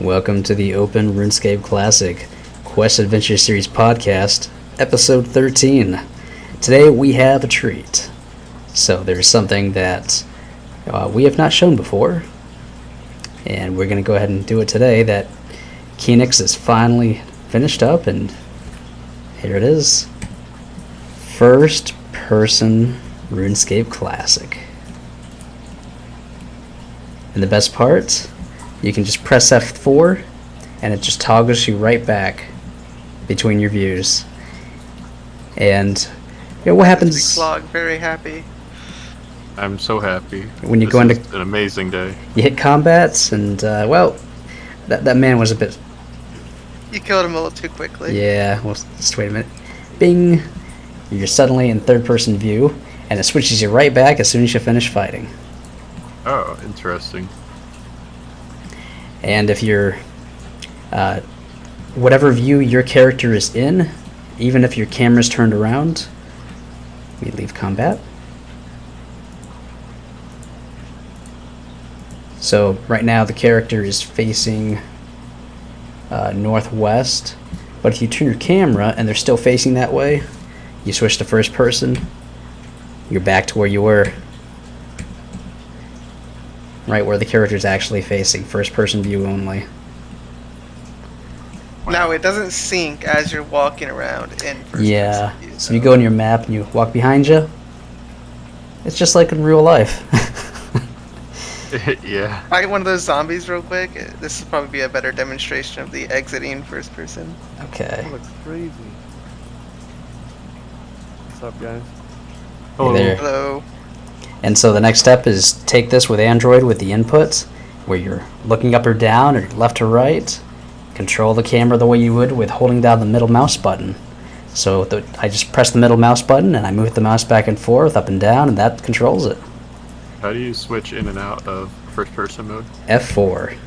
Welcome to the Open RuneScape Classic Quest Adventure Series podcast, episode 13. Today we have a treat. So there's something that we have not shown before, and we're going to go ahead and do it today. That Kenix is finally finished up, and here it is. First person RuneScape Classic. And the best part, you can just press F4 and it just toggles you right back between your views. And what happens? Vlog, very happy. I'm so happy. When you go into an amazing day. You hit combats, and that man was a bit. You killed him a little too quickly. Yeah. Well, just wait a minute. Bing. You're suddenly in third-person view, and it switches you right back as soon as you finish fighting. Oh, interesting. And if you're, whatever view your character is in, even if your camera's turned around, we leave combat. So right now the character is facing northwest, but if you turn your camera and they're still facing that way, you switch to first person, you're back to where you were. Right where the character is actually facing, first person view only. Now it doesn't sync as you're walking around in first person view. So you go in your map and you walk behind you. It's just like in real life. Yeah. Fight one of those zombies real quick. This will probably be a better demonstration of the exiting first person. Okay. That looks crazy. What's up, guys? Hey there. Hello. And so the next step is take this with Android with the inputs, where you're looking up or down or left or right. Control the camera the way you would with holding down the middle mouse button. So I just press the middle mouse button and I move the mouse back and forth, up and down, and that controls it. How do you switch in and out of first person mode? F4.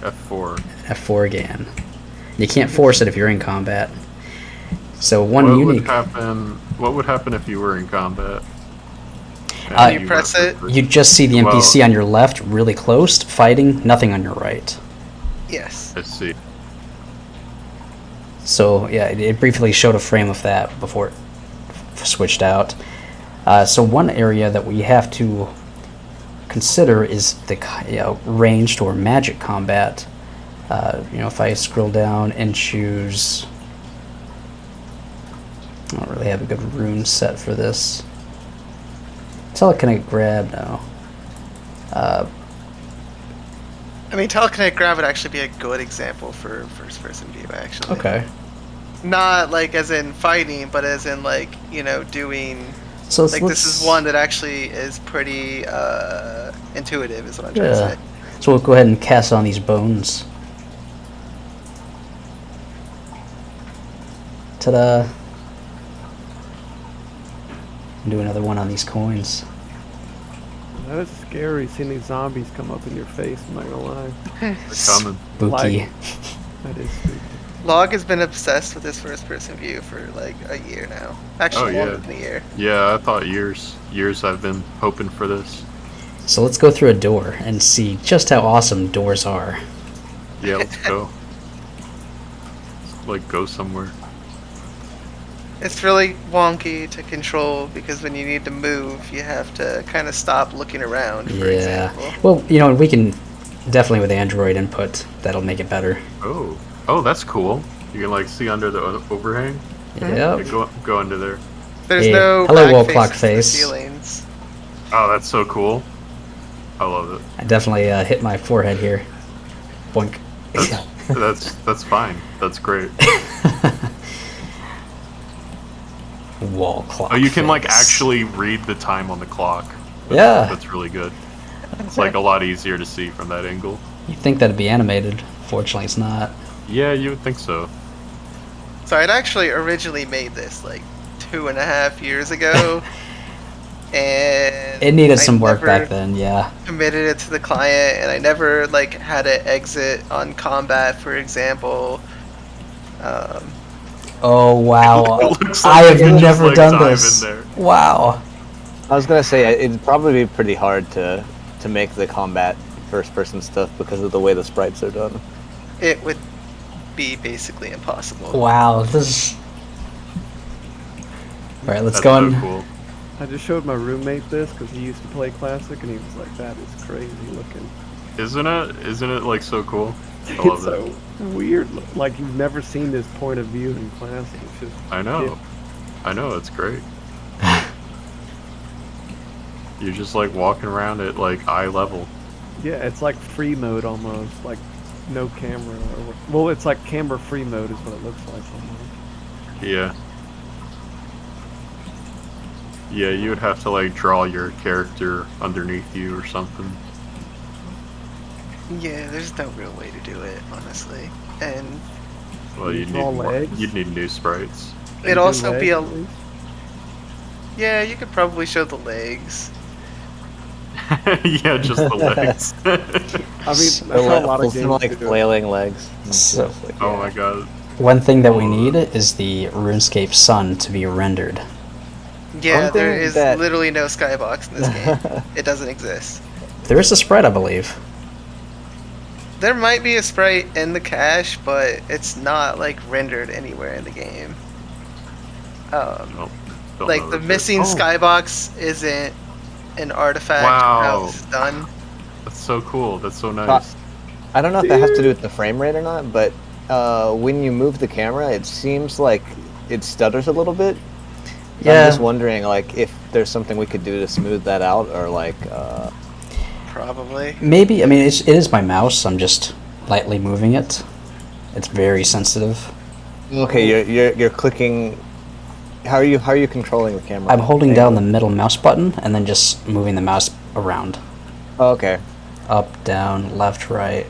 F4. F4 again. You can't force it if you're in combat. So what would happen if you were in combat? You press it. You just see the NPC on your left, really close, fighting, nothing on your right. Yes. I see. So yeah, it briefly showed a frame of that before it switched out. So one area that we have to consider is the ranged or magic combat. If I scroll down and choose, I don't really have a good rune set for this. Telekinetic grab now. Telekinetic grab would actually be a good example for first person view, actually. Okay. Not like as in fighting, but as in doing. So this is one that actually is pretty intuitive, is what I'm trying to say. So we'll go ahead and cast on these bones. Ta-da! Do another one on these coins. That is scary, seeing these zombies come up in your face, I'm not gonna lie. They're coming. Spooky. That is spooky. Log has been obsessed with this first person view for like a year now. Actually, more than a year. Yeah, I thought years I've been hoping for this. So let's go through a door and see just how awesome doors are. Yeah, let's go. Let's, go somewhere. It's really wonky to control because when you need to move, you have to kind of stop looking around, for example. Well, we can definitely with Android input, that'll make it better. Oh, that's cool. You can see under the overhang. Yeah. Go under there. There's no hello, wall back clock faces to the face. ceilings. Oh, that's so cool. I love it. I definitely hit my forehead here. Boink. That's fine. That's great. Wall clock. Oh, you can face. actually read the time on the clock. That's really good. It's a lot easier to see from that angle. You'd think that'd be animated. Fortunately, it's not. Yeah, you would think so. So I'd actually originally made this 2.5 years ago, and it needed some work back then. Yeah. Committed it to the client, and I never had to exit on combat, for example. Oh wow! I have never done this. Wow. I was gonna say it'd probably be pretty hard to make the combat first-person stuff because of the way the sprites are done. it would be basically impossible. Wow, this is... Alright, let's That's go so on. cool. I just showed my roommate this because he used to play Classic, and he was like, "That is crazy looking." Isn't it like so cool? I It's love so it. weird. Like you've never seen this point of view in Classic. It's just I know. I know, it's great. You're just like walking around at like eye level. yeah, it's like free mode almost, like no camera. Well, it's like camera free mode is what it looks like almost. Yeah. Yeah, you would have to like draw your character underneath you or something. Yeah, there's no real way to do it, honestly. And Well, you'd draw need legs? you'd need new sprites. You it'd do also legs be a... at least? Yeah, you could probably show the legs. Yeah, just the legs. I mean, that's how a lot of Some games like do it. flailing legs. So- It's like, Oh yeah. my god. One thing that we need is the RuneScape sun to be rendered. Yeah, One there thing is that- literally no skybox in this game. It doesn't exist. There is a sprite, I believe. There might be a sprite in the cache, but it's not like rendered anywhere in the game. Don't Like know the that missing Oh. skybox isn't an artifact. Wow. How this is done. That's so cool. That's so nice. I don't know if that has to do with the frame rate or not, but when you move the camera, it seems like it stutters a little bit. Yeah. I'm just wondering, like, if there's something we could do to smooth that out, or like, Probably. Maybe. I mean, it is my mouse. I'm just lightly moving it. It's very sensitive. okay, you're clicking. How are you controlling the camera? I'm holding down the middle mouse button and then just moving the mouse around. Oh, okay. Up, down, left, right.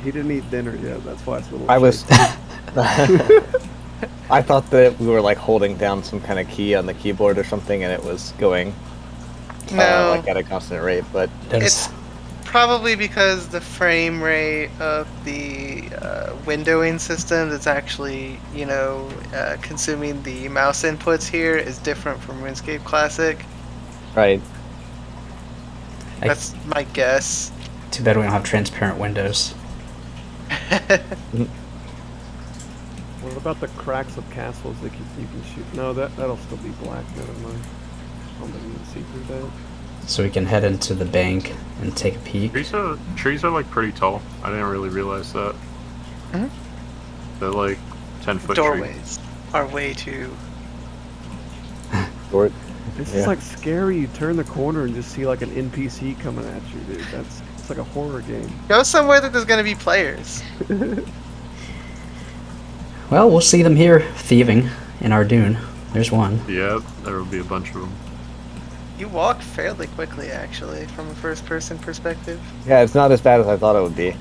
He didn't eat dinner yet. That's why it's a little. I was. shaky. I thought that we were like holding down some kind of key on the keyboard or something, and it was going No, like at a constant rate. But it's probably because the frame rate of the windowing system that's actually, consuming the mouse inputs here is different from RuneScape Classic. right. That's my guess. Too bad we don't have transparent windows. What about the cracks of castles that you can shoot? No, that'll still be black. Never mind. I don't think you can see through that. So we can head into the bank and take a peek. Trees are like pretty tall. I didn't really realize that. Mhm. They're like 10-foot trees. Doorways are way too... Short. This Yeah. is like scary. You turn the corner and just see like an NPC coming at you, dude. It's like a horror game. Go somewhere that there's going to be players. Well, we'll see them here thieving in our dune. There's one. Yeah, there will be a bunch of them. You walk fairly quickly, actually, from a first-person perspective. Yeah, it's not as bad as I thought it would be.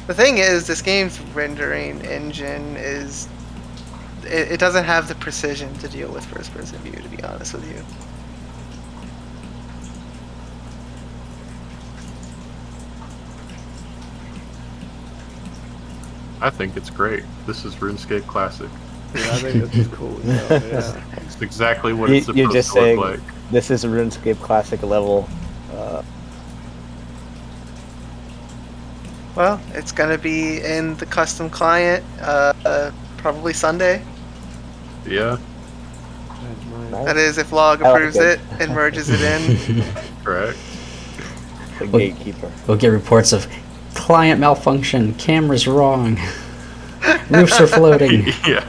The thing is, this game's rendering engine is... It doesn't have the precision to deal with first-person view, to be honest with you. I think it's great. This is RuneScape Classic. Yeah, I think this is cool as hell. Yeah. It's exactly what You- it's you're supposed just to saying- look like. This is a RuneScape Classic level. Well, it's gonna be in the custom client, probably Sunday. Yeah, That's nice. That is, if Log I like approves it. it and merges it in. correct. The Well- gatekeeper. We'll get reports of client malfunction, cameras wrong, roofs are floating. Yeah.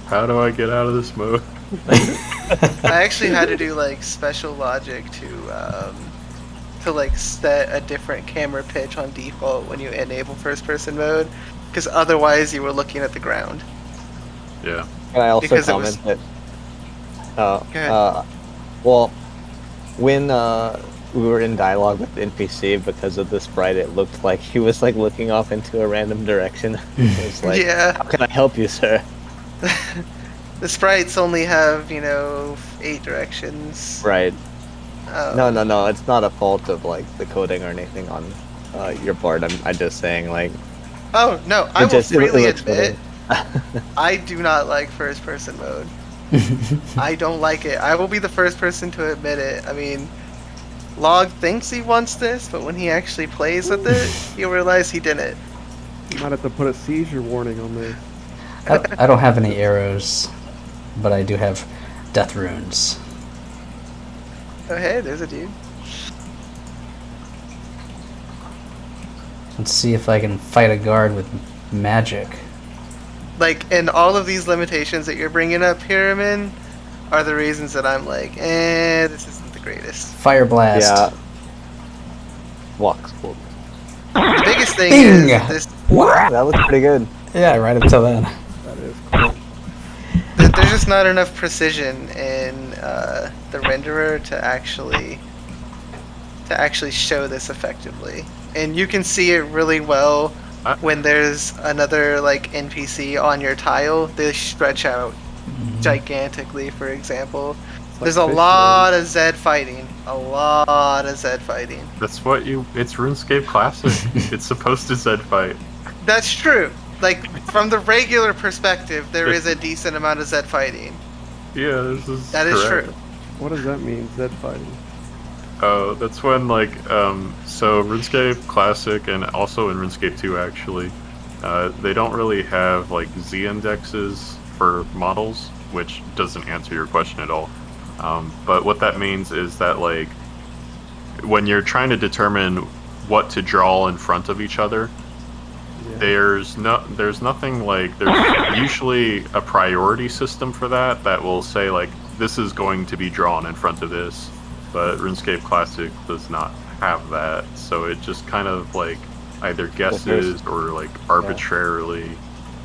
How do I get out of this mode? I actually had to do like special logic to like set a different camera pitch on default when you enable first person mode, because otherwise you were looking at the ground. Yeah. Can I also Because it comment was- that? ahead. Well, when we were in dialogue with the NPC, because of the sprite, it looked like he was like looking off into a random direction. It was like, Yeah. how can I help you, sir? The sprites only have 8 directions. Right. Um, No. It's not a fault of like the coding or anything on your part. I'm just saying like. Oh no, I It will just- it freely looks admit funny. I do not like first person mode. I don't like it. I will be the first person to admit it. I mean, Log thinks he wants this, but when he actually plays with it, he'll realize he didn't. You might have to put a seizure warning on this. I don't have any arrows, but I do have death runes. Oh hey, there's a dude. Let's see if I can fight a guard with magic. Like, and all of these limitations that you're bringing up, Pyramid, are the reasons that I'm like, this isn't the greatest. Fire blast. Yeah. Walks. Cool. The biggest thing Bing! is this. Wow, that looks pretty good. Yeah, right up till then. That is cool. There's just not enough precision in the renderer to actually show this effectively, and you can see it really well when there's another like NPC on your tile. They stretch out gigantically. For example, there's a lot of Zed fighting. That's what it's RuneScape Classic. It's supposed to Zed fight. That's true. Like, from the regular perspective, there is a decent amount of Zed fighting. Yeah, this is That is correct. true. What does that mean, Zed fighting? Oh, that's when, like, so RuneScape Classic and also in RuneScape 2, actually, they don't really have, like, Z indexes for models, which doesn't answer your question at all. But what that means is that, like, when you're trying to determine what to draw in front of each other, there's nothing like, there's usually a priority system for that will say, like, this is going to be drawn in front of this, but RuneScape Classic does not have that, so it just kind of, like, either guesses or, like, arbitrarily,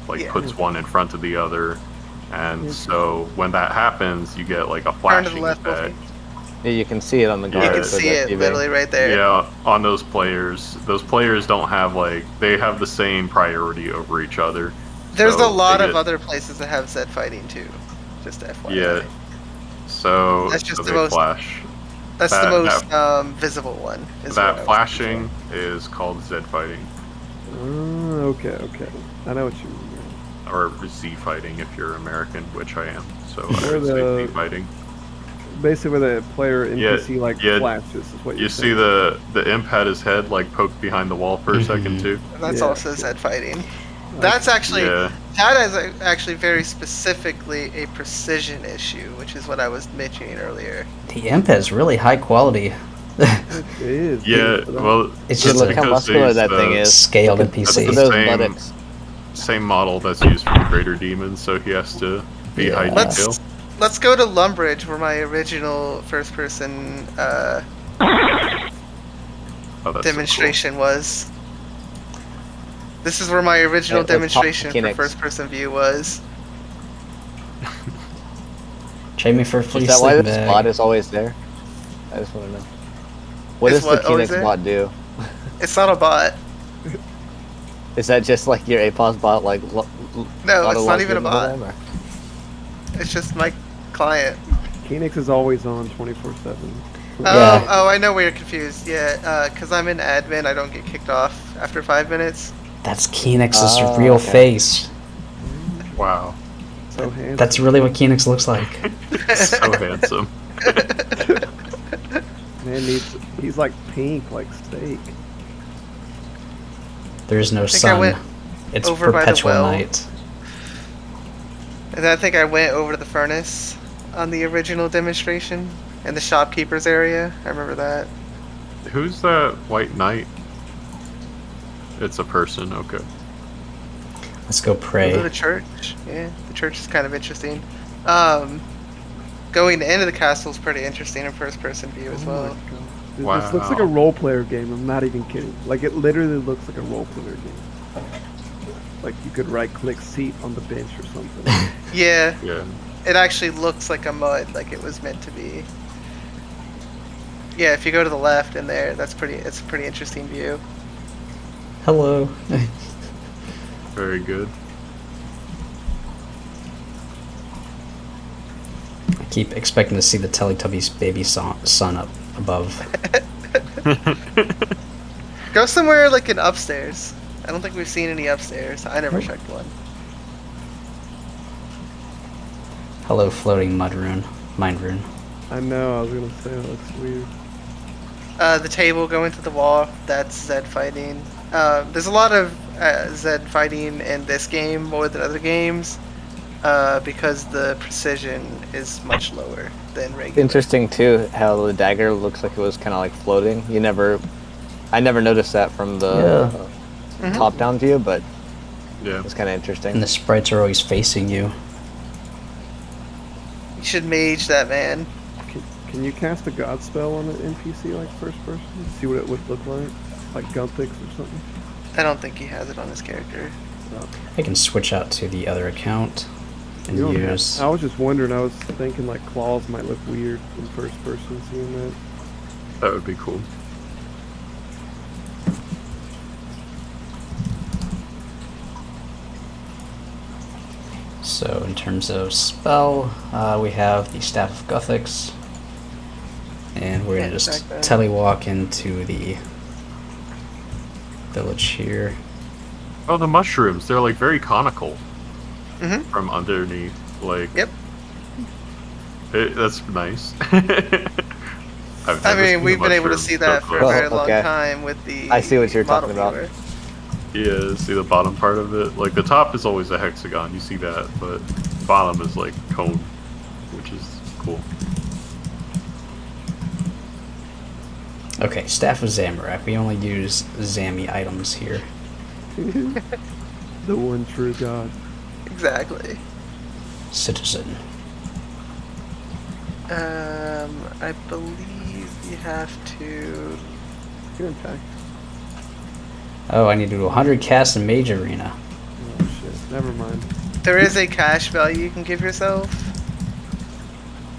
like, puts one in front of the other, and so when that happens, you get, like, a flashing effect. Yeah, you can see it on the guard. You can see it literally right there. Yeah, on those players don't have, like, they have the same priority over each other. There's so a lot of other places that have Zed fighting too. Just FYI. Yeah. So that's just so the they most. flash. That's the most visible one. That flashing is called Zed fighting. Okay. I know what you mean. Or Z fighting if you're American, which I am. So I Or would say Z fighting. Basically, where the player NPC flashes is what you see the imp had his head like poked behind the wall for a second too. That's also Zed fighting. That's actually that is actually very specifically a precision issue, which is what I was mentioning earlier. The imp has really high quality. It is. Yeah, well, it's just look how muscular that thing is. Scaled NPC. That's the same model that's used for the Greater Demon, so he has to be high detail. Let's go to Lumbridge, where my original first-person demonstration was. This is where my original demonstration for first-person view was. Trade me for a free Is that why sleeping this bag. bot is always there? I just want to know. What does the Kinect bot do? It's not a bot. Is that just like your APOS bot? Like no, it's not even a bot. It's just my client. Kinect is always on 24/7. Oh, I know where you're confused. Yeah, because I'm an admin, I don't get kicked off after 5 minutes. That's Kenix's real face. Wow. So handsome. That's really what Kenix looks like. So handsome. Man, he's like pink, like steak. There's no sun. It's perpetual night. And I think I went over to the furnace on the original demonstration in the shopkeeper's area. I remember that. Who's that white knight? It's a person, okay. Let's go pray. Go to the church. Yeah, the church is kind of interesting. Going into the castle is pretty interesting in first-person view as well. Wow. This looks like a role-player game. I'm not even kidding. Like, it literally looks like a role-player game. Like, you could right-click seat on the bench or something. Yeah. Yeah. It actually looks like a mud, like it was meant to be. Yeah, if you go to the left in there, it's a pretty interesting view. Hello. Very good. I keep expecting to see the Teletubbies baby son up above. Go somewhere like an upstairs. I don't think we've seen any upstairs. I never checked one. Hello, floating mud rune. Mind rune. I know, I was gonna say that looks weird. The table going to the wall, that's Zed fighting. There's a lot of Zed fighting in this game more than other games because the precision is much lower than regular. Interesting too how the dagger looks like it was kind of like floating. I never noticed that from the top-down view, but Yeah. it's kind of interesting. And the sprites are always facing you. You should mage that, man. Can you cast a god spell on an NPC like first person? See what it would look like Gunthics or something. I don't think he has it on his character. I can switch out to the other account and You don't have- use. I was just wondering. I was thinking like claws might look weird in first person seeing that. That would be cool. So in terms of spell, we have the Staff of Gothics, and we're gonna Yeah, just check that. telewalk into the village here. Oh, the mushrooms. They're like very conical Mhm. from underneath. Like, Yep. that's nice. I mean, we've been able to see that for a close. very long Okay. time with the. I see what you're model talking about. viewer. Yeah, see the bottom part of it? Like, the top is always a hexagon, you see that, but bottom is like cone, which is cool. Okay, Staff of Zamorak. We only use Zami items here. The one true god. Exactly. Citizen. I believe you have to. Get attack. Oh, I need to do 100 casts in Mage Arena. Oh shit. Never mind. There is a cash value you can give yourself.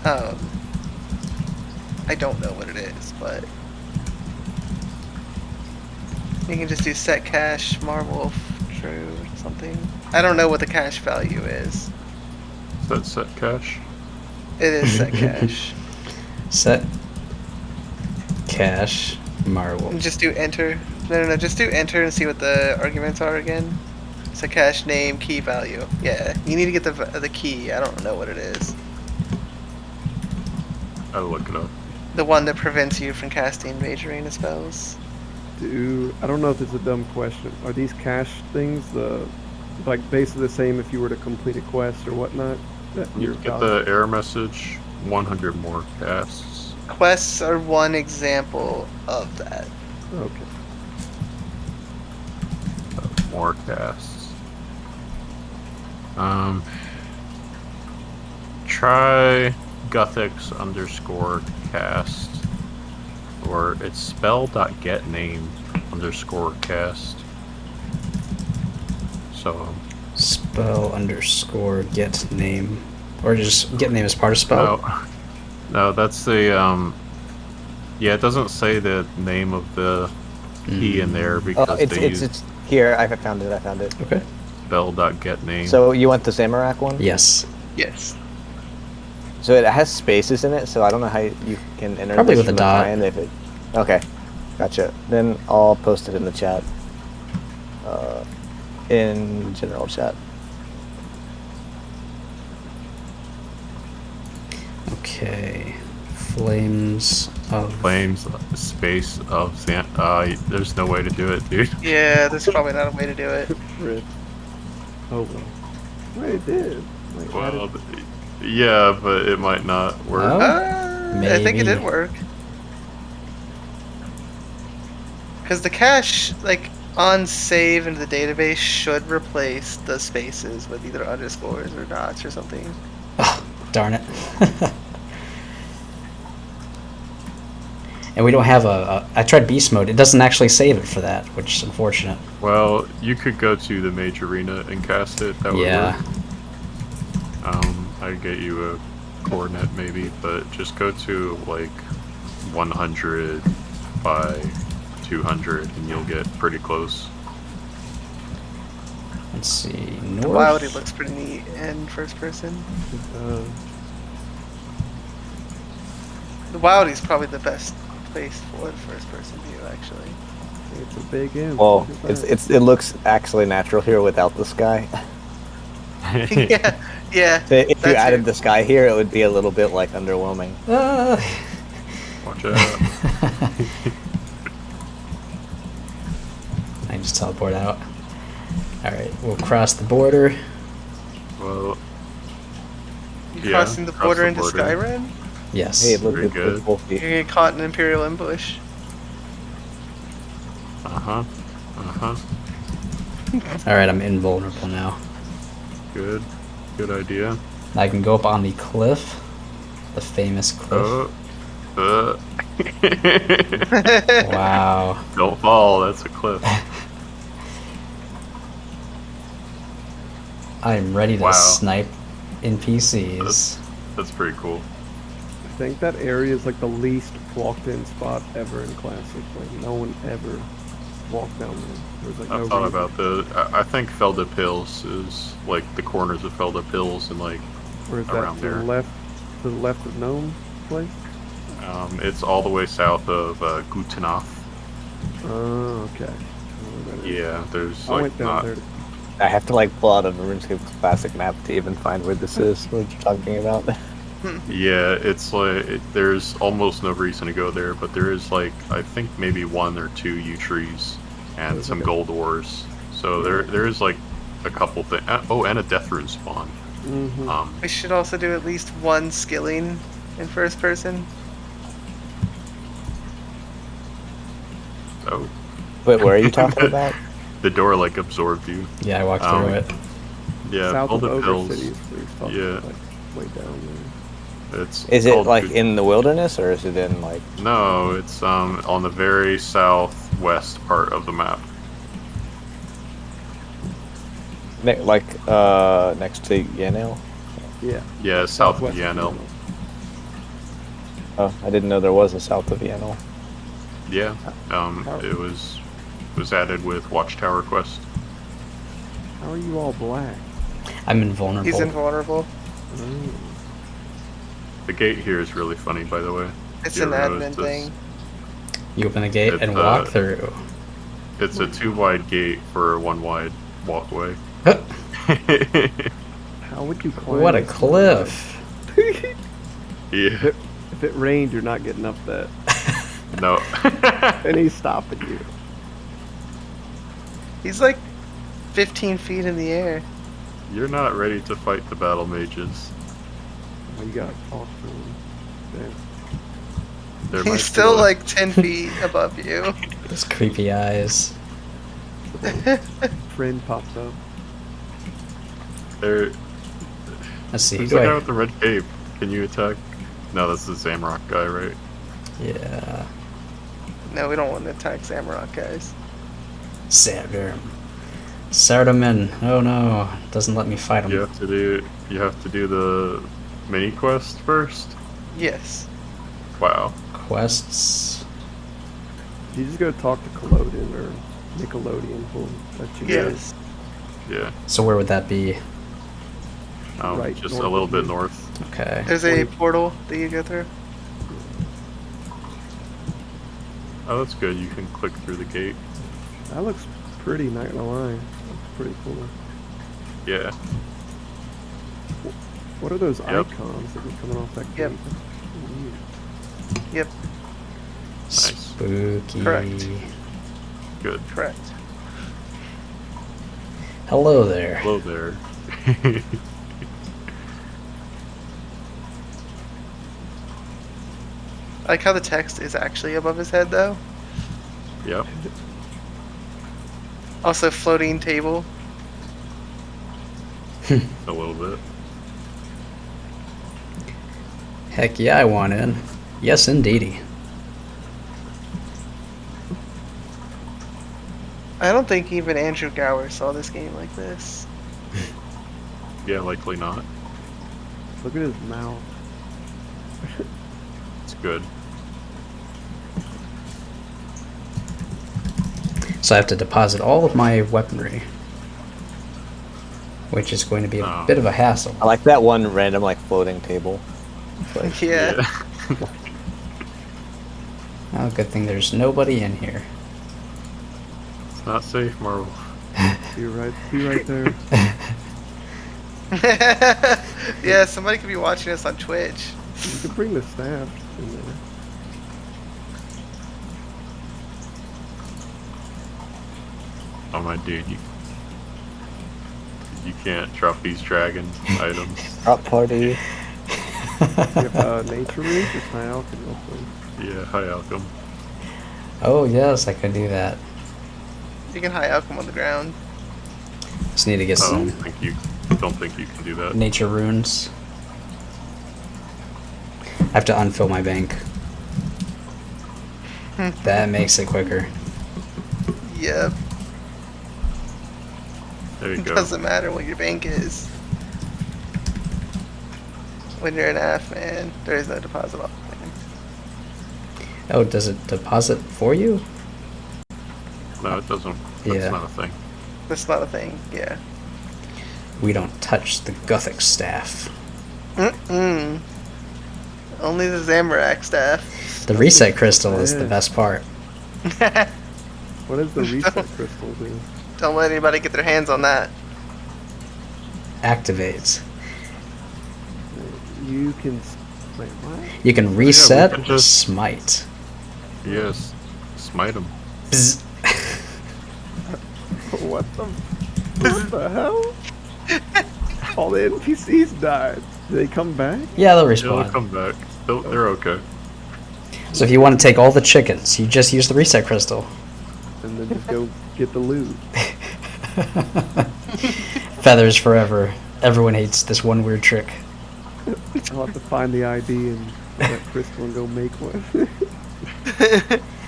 I don't know what it is, but you can just do set cash, Marwolf, true, something. I don't know what the cash value is. Is that set cash? It is set cash. Set. Cash. And Marvel. just do enter. No, just do enter and see what the arguments are again. Set cash, name, key value. Yeah, you need to get the key. I don't know what it is. I'll look it up. The one that prevents you from casting Mage Arena spells. I don't know if it's a dumb question. Are these cash things like basically the same if you were to complete a quest or whatnot? That You your get god- the error message, 100 more casts. Quests are one example of that. Okay. More casts. Try Gothics _cast. Or it's spell.getName _cast. So, Spell _ get name. Or just get name as part of spell. no, that's the, yeah, it doesn't say the name of the key in there because they use It's here. I found it. Okay. spell.getName. So you want the Zamorak one? Yes. Yes. So it has spaces in it, so I don't know how you can enter Probably this with from a the dot. client if it. Okay, gotcha. Then I'll post it in the chat. In general chat. Okay. Flames of. Flames, space of Zan. There's no way to do it, dude. Yeah, there's probably not a way to do it. Rip. Oh well. Wait, it did. Wait, Well, yeah, but it might not work. Oh. I think it did Maybe. work. Because the cache, like, on save into the database should replace the spaces with either underscores or dots or something. Oh, darn it. And we don't have I tried beast mode. It doesn't actually save it for that, which is unfortunate. Well, you could go to the Mage Arena and cast it. That would Yeah. work. I'd get you a coordinate maybe, but just go to like 100 by 200 and you'll get pretty close. Let's see. The North. Wildy looks pretty neat in first person. The Wildy's probably the best place for the first person view, actually. It's a big imp. Well, Look at that. it looks actually natural here without the sky. yeah. So if you That's added it. the sky here, it would be a little bit like underwhelming. Watch out. I just teleport out. Alright, we'll cross the border. Well, You Yeah, crossing the cross border the into border. Skyrim? Yes. Hey, look Very at good. the full You're feet. gonna get caught in an Imperial ambush. Alright, I'm invulnerable now. Good idea. I can go up on the cliff. The famous cliff. Wow. Don't fall, that's a cliff. I am ready to Wow. snipe NPCs. That's pretty cool. I think that area is like the least walked in spot ever in Classic. Like no one ever walked down there. There's like I've no thought reason. about I think Feldup Hills is like the corners of Feldup Hills and like Or is that around to there. the left of Gnome place? It's all the way south of Gutenoth. Oh, okay. I don't know where that is. Yeah, there's I like went down not. there. I have to like pull out a RuneScape Classic map to even find where this is. What you're talking about? Yeah, it's like there's almost no reason to go there, but there is like I think maybe 1 or 2 yew trees and There's some like a- gold ores. So there is like a couple things. Oh, and a death rune spawn. Mm-hmm. We should also do at least one skilling in first person. Oh, Wait, where are you talking about? the door like absorbed you. Yeah, I walked through it. Yeah, South of Feldup Ogre Hills. City is where he's talking, Yeah. like way down there. Is it called like Gut- in the wilderness or is it in like? No, it's on the very southwest part of the map. Next to Yanel? Yeah. Yeah, south of Southwest Yanel. Oh, I didn't know there was a south of Yanel. Yeah, How- it was added with Watchtower Quest. How are you all black? I'm invulnerable. He's invulnerable. Oh. The gate here is really funny, by the way. It's You an ever admin noticed this? thing. You open the gate It's, and walk through. It's a 2 wide gate for a 1 wide walkway. How would you climb? What a this cliff. Yeah, If it rained, you're not getting up that. no. And he's stopping you. He's like 15 feet in the air. You're not ready to fight the battle mages. Oh, you gotta talk to him. Damn. There might be He's still a- like 10 feet above you. His creepy eyes. Friend popped up. There, Let's see. there's Who a do guy I... with the red cape. Can you attack? No, that's the Zamrock guy, right? Yeah. No, we don't want to attack Zamrock, guys. Saturn. Sardaman. Oh no. Doesn't let me fight him. You have to do the mini quest first. Yes. Wow. Quests. You just go talk to Collodion or Nickelodeon. Will let you know. Yes. Yeah. So where would that be? Right Just north a little of bit you. north. Okay. There's a portal that you go through. Oh, that's good. You can click through the gate. That looks pretty, not gonna lie. That's pretty cool. Yeah. What are those Yep. icons that are coming off that Yep. gate? That's weird. Yep, Spooky. Correct. Good. correct. Hello there. Hello there. I like how the text is actually above his head, though. Yep. Also, floating table. A little bit. Heck yeah, I want in. Yes, indeedy. I don't think even Andrew Gower saw this game like this. Yeah, likely not. Look at his mouth. It's good. So I have to deposit all of my weaponry, which is going to be a Oh. bit of a hassle. I like that one random like floating table. It's like, Yeah. Oh, good thing there's nobody in here. It's not safe, Marvel. Be right there. Yeah, somebody could be watching us on Twitch. You could bring the staff in there. Oh my dude, you can't drop these dragon items. Drop party. You have nature roots, just high alchemy. Yeah, high alchem. Oh yes, I could do that. You can high outcome on the ground. Just need to get I some don't think you can do that. nature runes. I have to unfill my bank. That makes it quicker. Yep. There you It go. doesn't matter what your bank is. When you're an F, man, there is no deposit off the bank. Oh, does it deposit for you? No, it doesn't. That's Yeah. not a thing. That's not a thing, yeah. We don't touch the Gothic staff. Mm-mm. Only the Zamorak staff. The reset crystal is the Yeah. best part. What does the reset crystal do? Don't let anybody get their hands on that. Activates. You can. Wait, what? You can reset can or just- smite. Yes. Smite them. Bzz. What the hell? All the NPCs died. Do they come back? Yeah, they'll They'll respawn. come back. They're okay. So if you want to take all the chickens, you just use the reset crystal. And then just go get the loot. Feathers forever. Everyone hates this one weird trick. I'll have to find the ID and that crystal and go make one.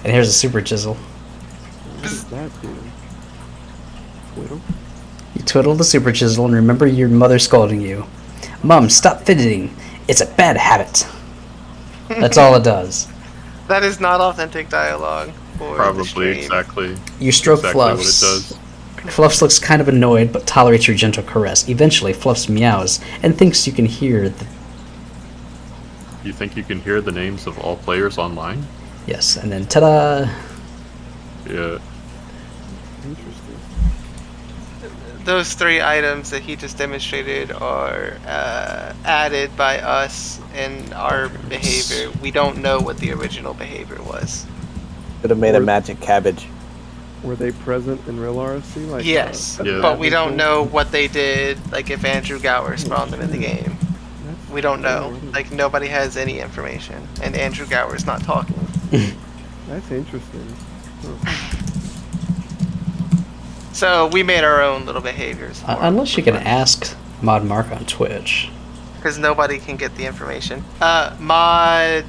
And here's a super chisel. What does that do? Whittle? You twiddle the super chisel and remember your mother scolding you. Mum, stop fidgeting. It's a bad habit. That's all it does. That is not authentic dialogue for the Probably stream. exactly. You stroke Exactly what it Fluffs. does. Fluffs looks kind of annoyed but tolerates your gentle caress. Eventually, Fluffs meows and thinks you can hear the... You think you can hear the names of all players online? Yes, and then ta-da! Yeah. Interesting. Those 3 items that he just demonstrated are added by us and our behavior. We don't know what the original behavior was. Could have made a Or- magic cabbage. Were they present in real RSC? Like, Yes, Yeah. but we don't know what they did, like if Andrew Gower spawned them in the game. That's We don't know. cool. Like nobody has any information. And Andrew Gower's not talking. That's interesting. Huh. So we made our own little behaviors. for Unless you can him. ask Mod Mark on Twitch. Because nobody can get the information. Mod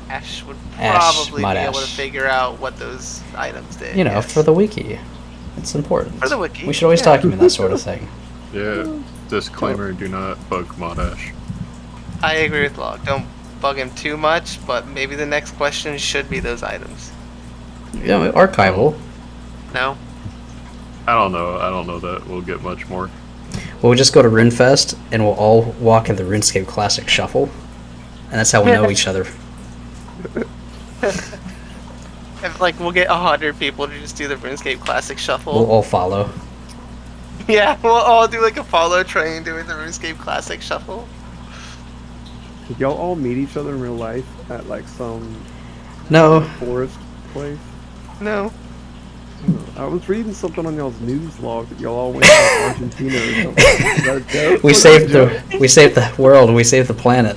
Ash would Ash, probably Mod be able to Ash. figure out what those items did. You know, yes. for the wiki. It's important. For the wiki, We should always yeah. document that sort of thing. Yeah. Disclaimer: do not bug Modash. I agree with Log. Don't bug him too much, but maybe the next question should be those items. Yeah, archival. No? I don't know. I don't know that we'll get much more. We'll just go to RuneFest and we'll all walk in the RuneScape Classic Shuffle. And that's how we know each other. If, like, we'll get 100 people to just do the RuneScape Classic Shuffle. We'll all follow. Yeah, we'll all do like a follow train doing the RuneScape Classic Shuffle. Did y'all all meet each other in real life at like some No, forest place? No. I was reading something on y'all's news log that y'all all went to Argentina or something. Is that a joke? we Was saved that a joke? the world. We saved the planet.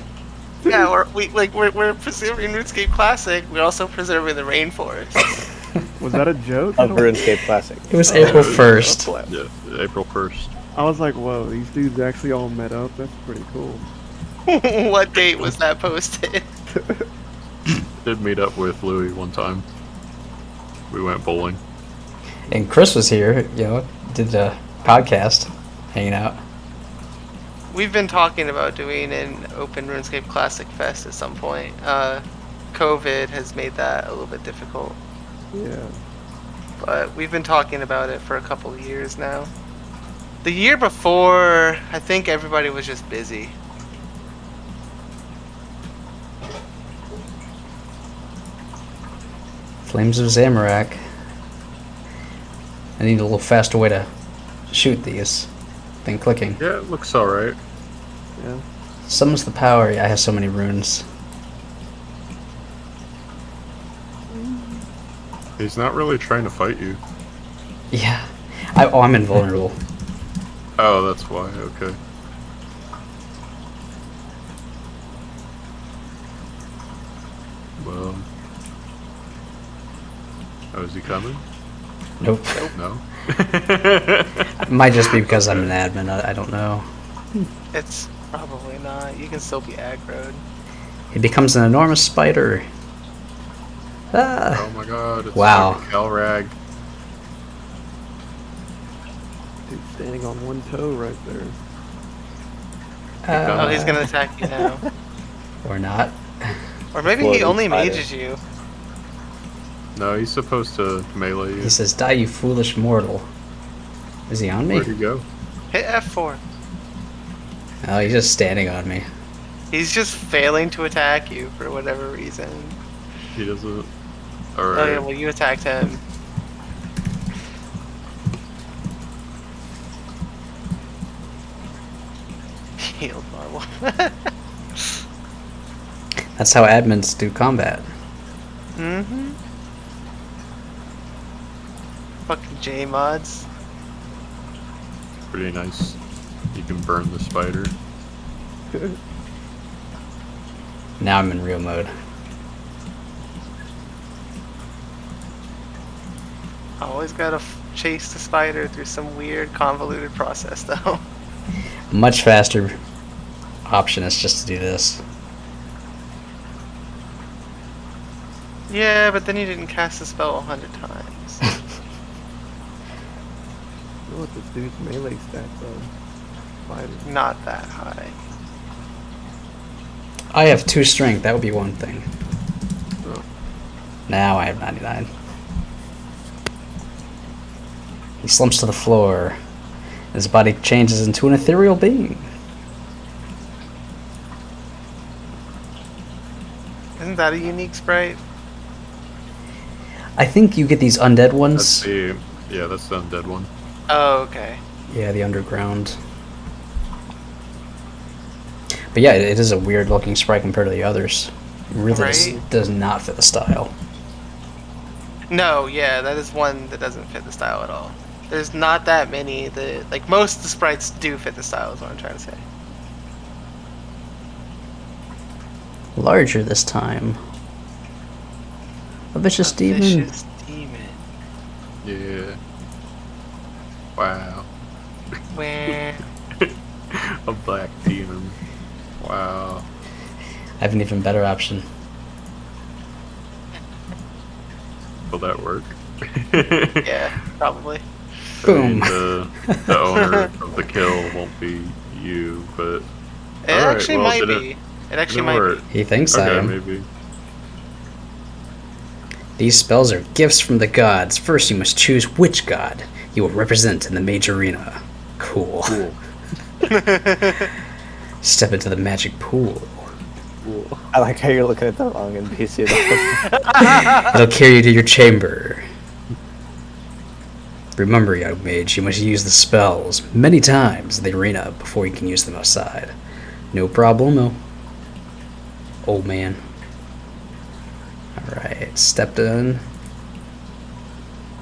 Yeah, we're preserving RuneScape Classic. We're also preserving the rainforest. Was that a joke? Of RuneScape Classic. It was April 1st. Yeah, April 1st. I was like, whoa, these dudes actually all met up. That's pretty cool. What date was that posted? Did meet up with Louis one time. We went bowling. And Chris was here, did a podcast, hanging out. We've been talking about doing an open RuneScape Classic Fest at some point. COVID has made that a little bit difficult, Yeah. but we've been talking about it for a couple of years now. The year before, I think everybody was just busy. Flames of Zamorak. I need a little faster way to shoot these than clicking. Yeah, it looks alright. Yeah. Summons the power. Yeah, I have so many runes. He's not really trying to fight you. Yeah. I'm invulnerable. Oh, that's why. Okay. Well. Oh, is he coming? Nope. No. It might just be because I'm an admin. I don't know. It's probably not. You can still be aggroed. He becomes an enormous spider. Ah. Oh my god, it's Wow. fucking Calrag. Dude, standing on one toe right there. Oh, he's gonna attack you now. Or not. Or maybe he Floating only spider. mages you. No, he's supposed to melee you. He says, "Die, you foolish mortal." Is he on me? Where'd he go? Hit F4. Oh, he's just standing on me. He's just failing to attack you for whatever reason. He doesn't. Oh Alright. yeah, well you attacked him. Healed Marvel. That's how admins do combat. Mm-hmm. Fucking J mods. Pretty nice. You can burn the spider. Now I'm in real mode. Always gotta chase the spider through some weird convoluted process though. A much faster option is just to do this. Yeah, but then you didn't cast the spell 100 times. Look at this dude's melee stat though. Spider. Not that high. I have 2 strength. That would be one thing. Oh. Now I have 99. He slumps to the floor. His body changes into an ethereal being. Isn't that a unique sprite? I think you get these undead ones. That's the undead one. Oh, okay. Yeah, the underground. But yeah, it is a weird looking sprite compared to the others. It really Right? does not fit the style. No, yeah, that is one that doesn't fit the style at all. There's not that many that, like, most of the sprites do fit the style is what I'm trying to say. Larger this time. A vicious A demon. Vicious demon. Yeah. Wow. Where? A black demon. Wow. I have an even better option. Will that work? Yeah, probably. I mean, Boom. the owner of the kill won't be you, but It Alright, actually well, might did be. it- It actually didn't might work. be. He thinks I okay, am. maybe. These spells are gifts from the gods. First, you must choose which god you will represent in the mage arena. Cool. Step into the magic pool. I like how you're looking at the wrong NPC. It'll carry you to your chamber. Remember, young mage, you must use the spells many times in the arena before you can use them outside. No problemo. Old man. Alright, stepped in.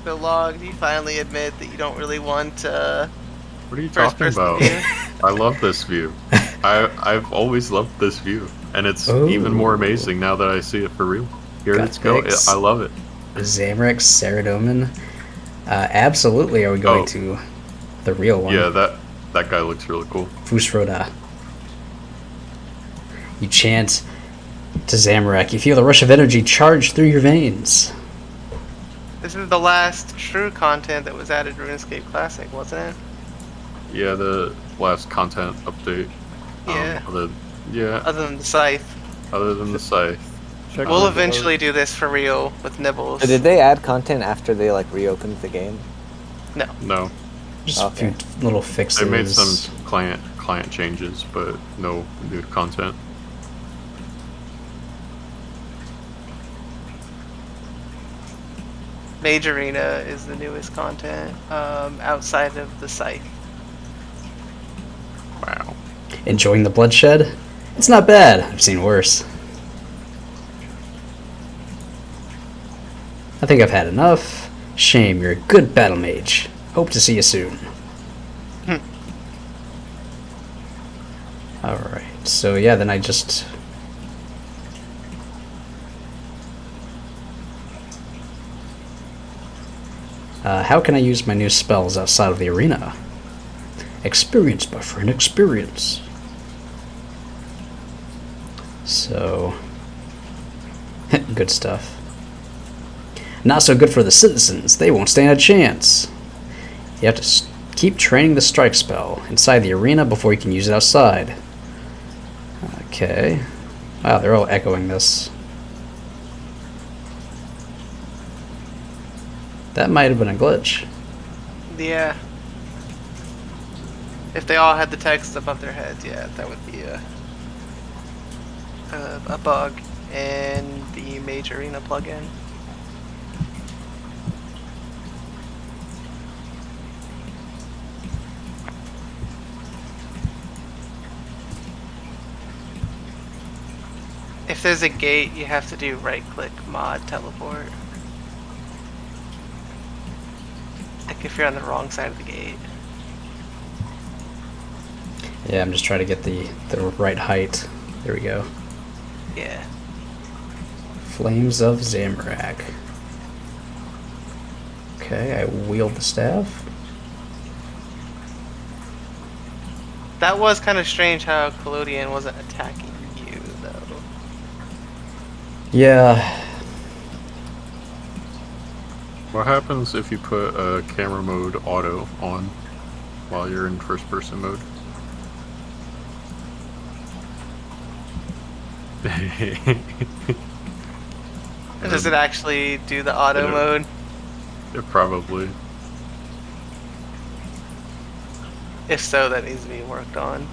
So, Log, do you finally admit that you don't really want What are you first talking person about? view? I love this view. I've always loved this view, and it's Oh. even more amazing now that I see it for real. Here Got it's go. pics. I love it. Zamrix, Saradomin. Absolutely, are we going Oh. to the real one? Yeah, that guy looks really cool. Fusroda. You chant to Zamorak. You feel the rush of energy charge through your veins. This is the last true content that was added to RuneScape Classic, wasn't it? Yeah, the last content update. Yeah. Yeah, Other than the scythe. other than the scythe. Check We'll out eventually do this for real with Nibbles. So did they add content after they like reopened the game? No, Just Okay. a few little fixes. they made some client changes, but no new content. Mage Arena is the newest content outside of the scythe. Wow. Enjoying the bloodshed? It's not bad. I've seen worse. I think I've had enough. Shame, you're a good battle mage. Hope to see you soon. Alright, so yeah, then I just... how can I use my new spells outside of the arena? Experience, my friend, experience. So... good stuff. Not so good for the citizens. They won't stand a chance. You have to keep training the strike spell inside the arena before you can use it outside. Okay. Wow, they're all echoing this. That might have been a glitch. Yeah. If they all had the text above their heads, yeah, that would be a bug in the Mage Arena plugin. If there's a gate, you have to do right-click mod teleport. Like if you're on the wrong side of the gate. Yeah, I'm just trying to get the right height. There we go. Yeah. Flames of Zamorak. Okay, I wield the staff. That was kind of strange how Collodion wasn't attacking you, though. Yeah. What happens if you put camera mode auto on while you're in first person mode? Does it actually do the auto mode? It probably. If so, that needs to be worked on.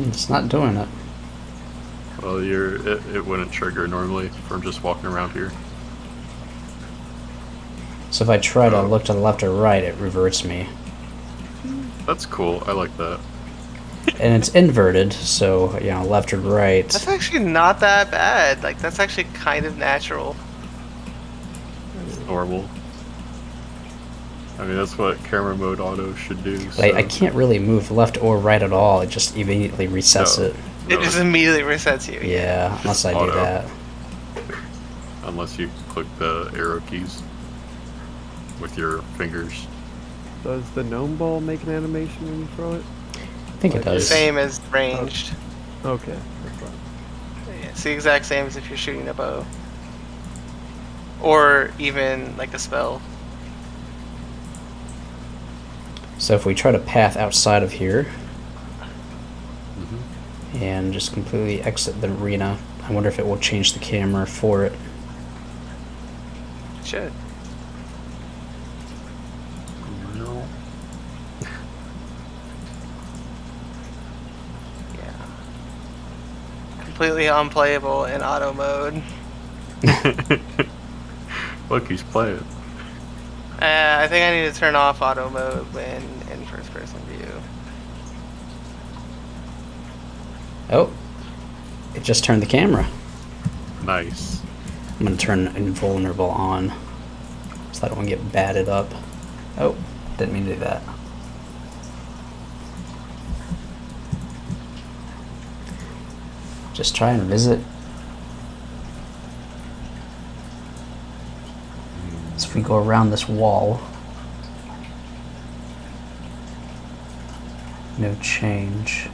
It's not doing it. Well, it wouldn't trigger normally from just walking around here. So if I try to look to the left or right, it reverts me. That's cool. I like that. And it's inverted, so, you know, left or right. That's actually not that bad. Like, that's actually kind of natural. It's normal. I mean, that's what camera mode auto should do. So. I can't really move left or right at all. It just immediately resets it. It just immediately resets you. Yeah, unless I do that. Unless you click the arrow keys with your fingers. Does the gnome ball make an animation when you throw it? I think it does. Same as ranged. Okay, that's fine. Yeah, it's the exact same as if you're shooting a bow. Or even like a spell. So if we try to path outside of here and just completely exit the arena, I wonder if it will change the camera for it. It should. No. Yeah. Completely unplayable in auto mode. Look, he's playing. I think I need to turn off auto mode when in first person view. Oh, it just turned the camera. Nice. I'm going to turn invulnerable on so I don't get batted up. Oh, didn't mean to do that. Just try and visit. So if we go around this wall, no change.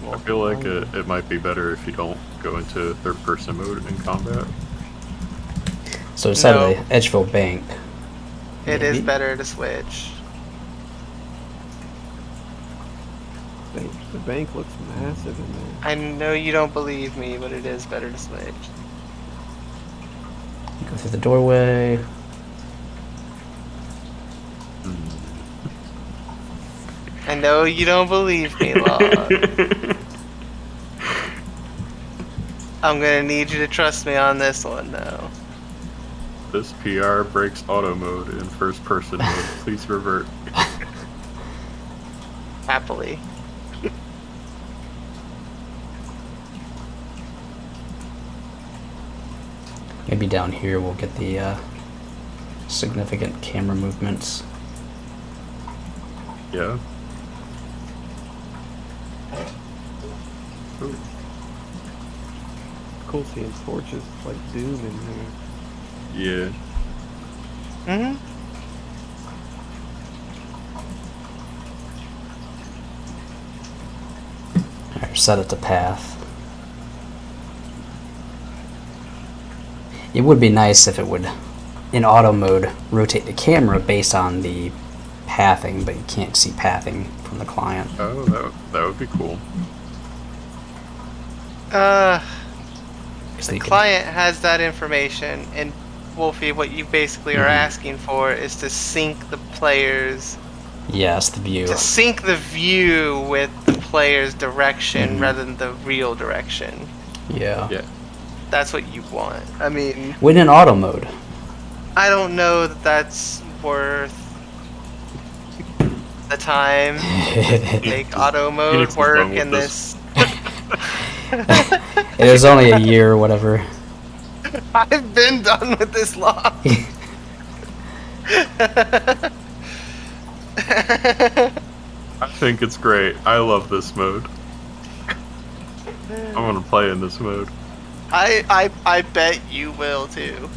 I feel like it might be better if you don't go into third person mode in combat. So inside No. of the Edgeville Bank. It is Maybe? better to switch. The bank looks massive in there. I know you don't believe me, but it is better to switch. Go through the doorway. I know you don't believe me, Log. I'm gonna need you to trust me on this one, though. This PR breaks auto mode in first person mode. Please revert. Happily. Maybe down here we'll get the significant camera movements. Yeah. Ooh. Cool seeing torches like Doom in here. Yeah. Mm-hmm. Alright, set it to path. It would be nice if it would, in auto mode, rotate the camera based on the pathing, but you can't see pathing from the client. Oh, that would be cool. The So you can- client has that information, and Wolfie, what you basically are asking for is to sync the players, Yes, the view. to sync the view with the player's direction rather than the real direction. Yeah. Yeah. That's what you want. I mean, When in auto mode. I don't know that that's worth the time to make auto need mode some work fun with in this. It was only a year or whatever. I've been done with this long. I think it's great. I love this mode. I'm gonna play in this mode. I bet you will too.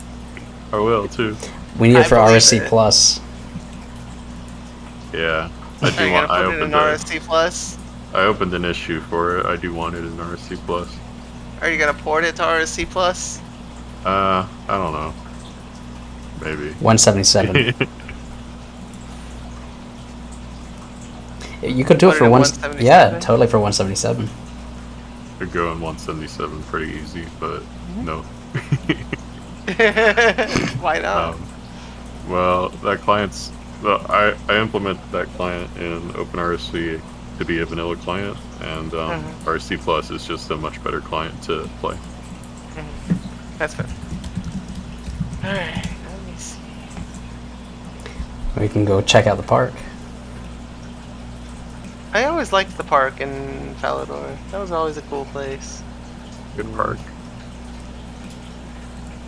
I will too. We need I it for believe RSC it. Plus. Yeah. Are you gonna put it in RSC Plus? I opened an issue for it. I do want it in RSC Plus. Are you gonna port it to RSC Plus? I don't know. Maybe. 177. You could do it Put for it in 177. Yeah, 177? totally for 177. Could go in 177 pretty easy, but no. Why not? Well, that client's. Well, I implement that client in OpenRSC to be a vanilla client, and RSC Plus is just a much better client to play. That's fair. Alright, let me see. We can go check out the park. I always liked the park in Falador. That was always a cool place. Good park.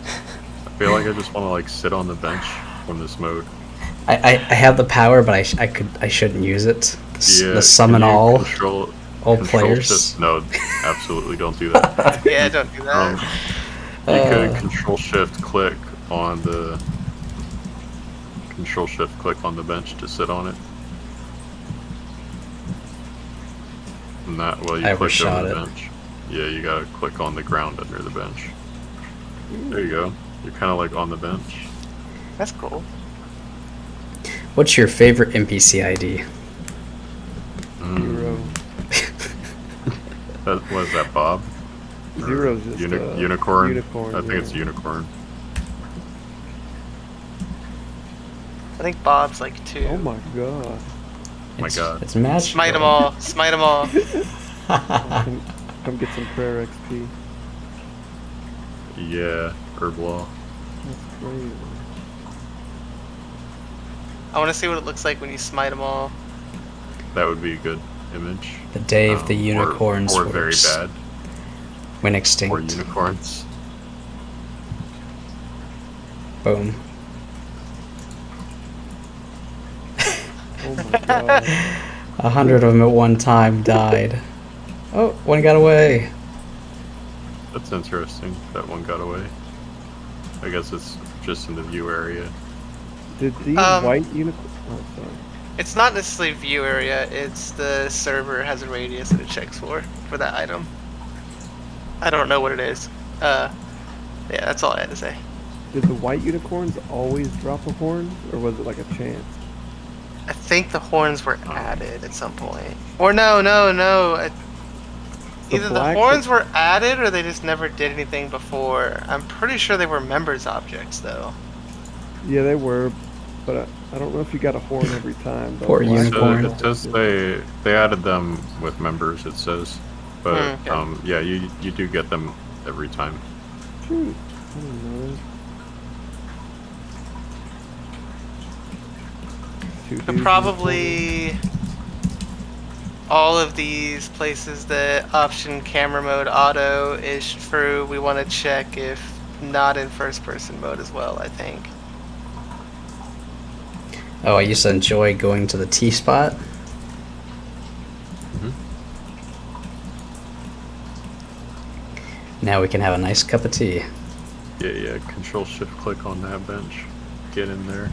I feel like I just want to like sit on the bench from this mode. I have the power, but I shouldn't use it. Yeah, The summon can you all control players. shift? No, absolutely don't do that. Yeah, don't do that. You could control shift click on the bench to sit on it. And that way you I click overshot over the it. bench. Yeah, you gotta click on the ground under the bench. There you go. You're kind of like on the bench. That's cool. What's your favorite NPC ID? Zero. Was that Bob? Zero's just unicorn. unicorn. I think it's unicorn. I think Bob's like 2. Oh my god. Oh my god. It's magical. Smite them all. Smite them all. Come get some prayer XP. Yeah, herb law. That's crazy. I want to see what it looks like when you smite them all. That would be a good image. The day of the unicorns Or very bad. Went Or extinct. unicorns. Boom. Oh my god. 100 of them at one time died. Oh, one got away. That's interesting. That one got away. I guess it's just in the view area. Did the white unicorn? Oh, sorry. It's not necessarily view area, it's the server has a radius that it checks for that item. I don't know what it is. Yeah, that's all I had to say. Did the white unicorns always drop a horn, or was it like a chance? I think the horns were added at some point. Or no. Either the black- horns were added or they just never did anything before. I'm pretty sure they were members objects though. Yeah, they were, but I don't know if you got a horn every time. The Poor black unicorn. So it says they added them with members, it says. But Okay. yeah, you do get them every time. Shoot. I don't know. Two dudes But in the probably all of these places that option camera mode auto is true, we want to check if not in first person mode as well, I think. Oh, I used to enjoy going to the tea spot. Mhm. Now we can have a nice cup of tea. Yeah. Control Shift click on that bench. Get in there.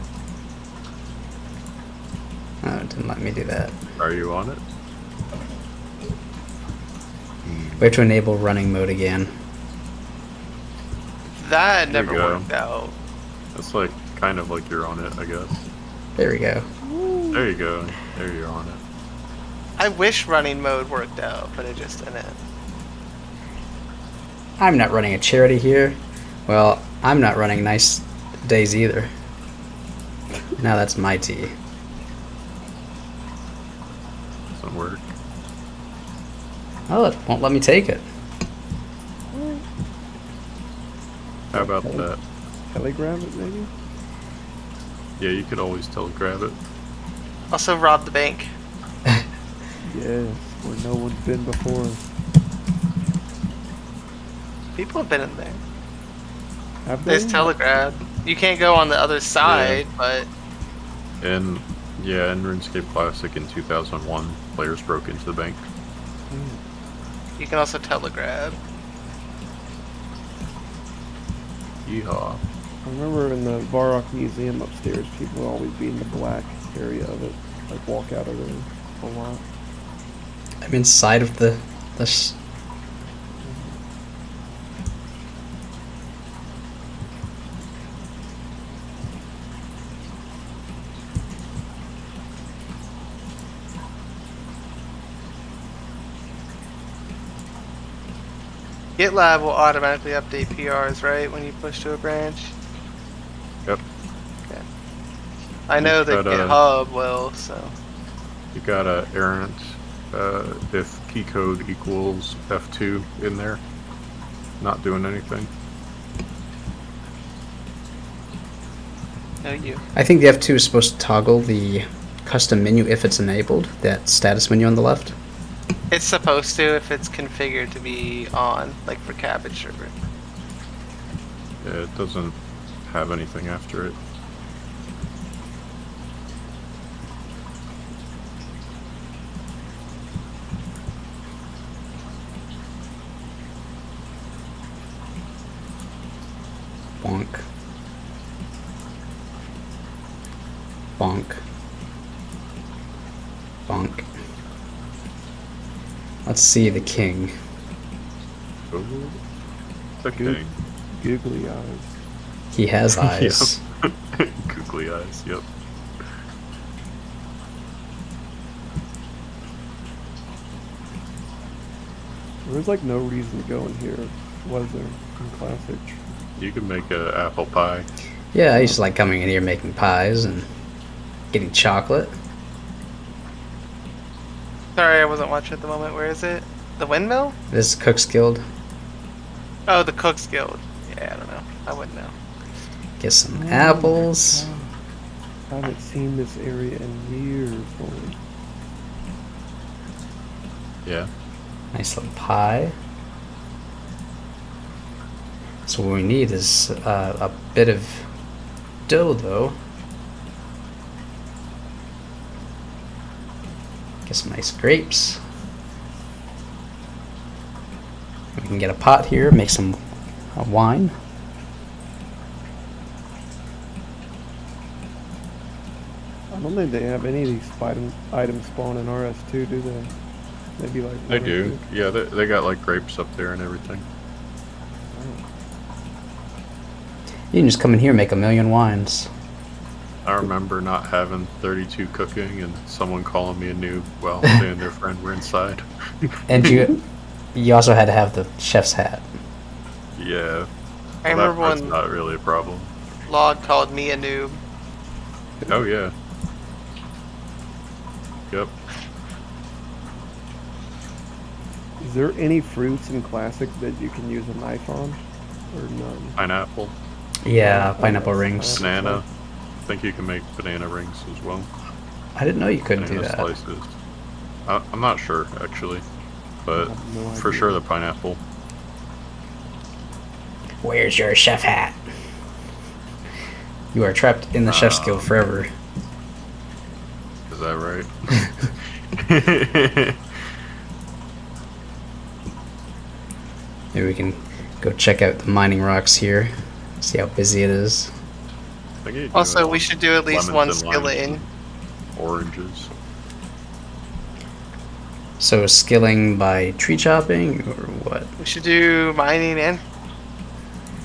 Oh, it didn't let me do that. Are you on it? We have to enable running mode again. That There you never go. worked out. That's like kind of like you're on it, I guess. There we go. There you go. There you're on it. I wish running mode worked out, but it just didn't. I'm not running a charity here. Well, I'm not running nice days either. Now that's my tea. Doesn't work. Oh, it won't let me take it. How about that? Telegrab it, maybe? Yeah, you could always telegrab it. Also rob the bank. Yes, where no one's been before. People have been in there. Have they? There's telegraph. You can't go on the other side, but And yeah, in RuneScape Classic in 2001, players broke into the bank. you can also telegraph. Yeehaw. I remember in the Varrock Museum upstairs, people would always be in the black area of it. Like, walk out of there a lot. I'm inside of the GitLab will automatically update PRs, right, when you push to a branch? Yep. Okay. I know that But, GitHub will, so. You got a errant if key code equals F2 in there. Not doing anything. No, you. I think the F2 is supposed to toggle the custom menu if it's enabled, that status menu on the left. It's supposed to if it's configured to be on, like for cabbage server. Yeah, it doesn't have anything after it. Bonk. Bonk. Bonk. Let's see the king. Oh, the Good. king. Googly eyes. He has eyes. Yep. Googly eyes, yep. There was like no reason to go in here, was there, in Classic? You can make an apple pie. Yeah, I used to like coming in here making pies and getting chocolate. Sorry, I wasn't watching at the moment. Where is it? The windmill? This is Cook's Guild. Oh, the Cook's Guild. Yeah, I don't know. I wouldn't know. Get some apples. I haven't seen this area in years. Boy. Yeah. Nice little pie. So what we need is a bit of dough, though. Get some nice grapes. We can get a pot here, make some wine. I don't think they have any of these items spawn in RS2, do they? Maybe like They one or do. two. Yeah, they got like grapes up there and everything. You can just come in here and make a million wines. I remember not having 32 cooking and someone calling me a noob while they and their friend were inside. And you also had to have the chef's hat. Yeah. I Well, remember that part's when not really a problem. Log called me a noob. Oh yeah. Yep. Is there any fruits in Classic that you can use a knife on? Or none? Pineapple, Yeah, pineapple rings. banana. I think you can make banana rings as well. I didn't know you couldn't do Banana that. slices. I'm not sure actually, but I have no for idea. sure the pineapple. Where's your chef hat? You are trapped in the chef's guild forever. Is that right? Maybe we can go check out the mining rocks here. See how busy it is. I think you do Also, it we on should do at least one lemons and limes skilling. and Oranges. So skilling by tree chopping or what? We should do mining and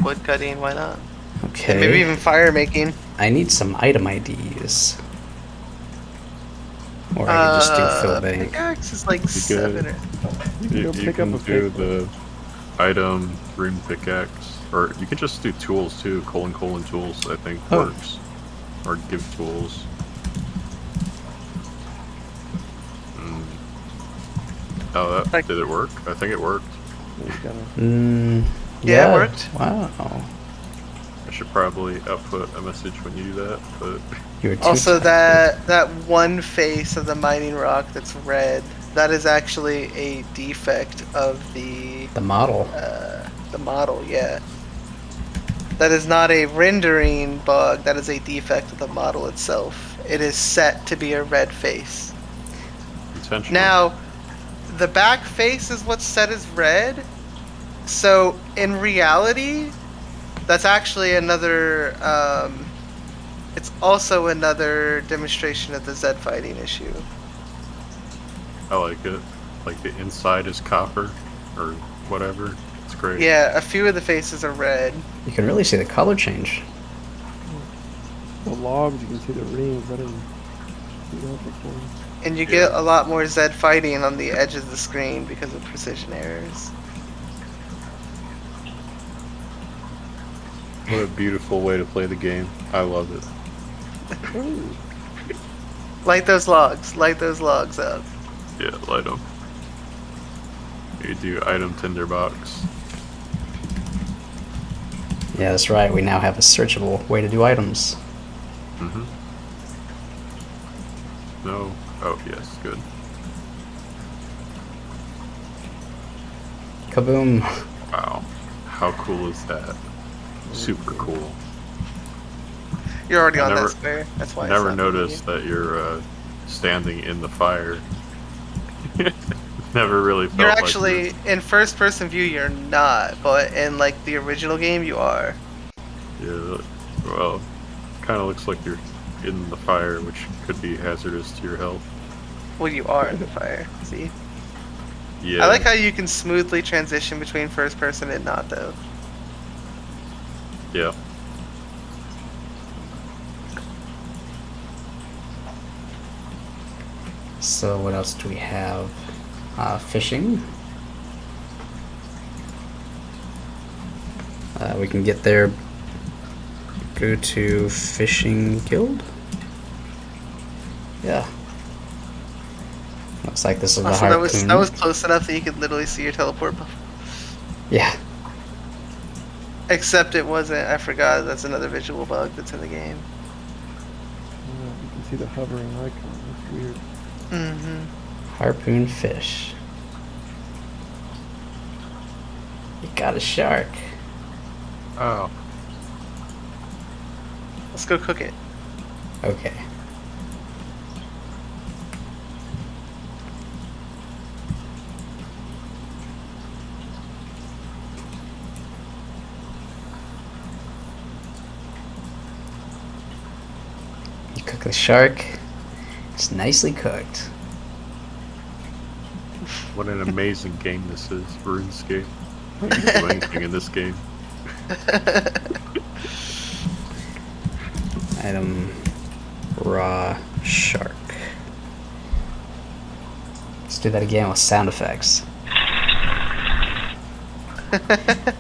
wood cutting. Why not? Okay. And maybe even fire making. I need some item IDs. Or I can just do fill bank. Pickaxe is like could- 7 or... You can You, go you pick up can a do big the item rune pickaxe, or you can just do tools too. : tools, I think Oh. works. Or give tools. Oh, that Like- did it work? I think it worked. You gotta, Yeah, it worked. Wow. I should probably output a message when you do that, but You were too Also, tired. that one face of the mining rock that's red, that is actually a defect of the The model. model. Yeah, that is not a rendering bug. That is a defect of the model itself. It is set to be a red face. intentional. Now, the back face is what's set as red. So in reality, that's actually another. It's also another demonstration of the Z fighting issue. I like it. Like the inside is copper, or whatever. It's great. Yeah, a few of the faces are red. You can really see the color change. the logs, you can see the rings. I didn't see that before. And you Yeah. get a lot more Z fighting on the edge of the screen because of precision errors. What a beautiful way to play the game. I love it. Ooh, Light those logs. Light those logs up. Yeah, light them. You do item tinderbox. Yeah, that's right. We now have a searchable way to do items. Mm-hmm. No. Oh, yes, good. Kaboom. Wow. How cool is that? Super cool. You're already I on never- that square. That's why. Never it's not noticed that you're standing in the fire. Never really felt You're like actually in first-person view. You're not, but in like the original game, you are. Yeah, well, kind of looks like you're in the fire, which could be hazardous to your health. Well, you are in the fire. See. Yeah. I like how you can smoothly transition between first person and not though. Yeah. So what else do we have? Fishing. We can get there. Go to fishing guild. Yeah. Looks like this is the Also, harpoon. that was close enough that you could literally see your teleport. Yeah. Except it wasn't. I forgot. That's another visual bug that's in the game. you can see the hovering icon. That's weird. Mm-hmm. Harpoon fish. You got a shark. Oh. Let's go cook it. Okay. You cook the shark. It's nicely cooked. What an amazing game this is, RuneScape. You can do anything in this game. Item raw shark. Let's do that again with sound effects.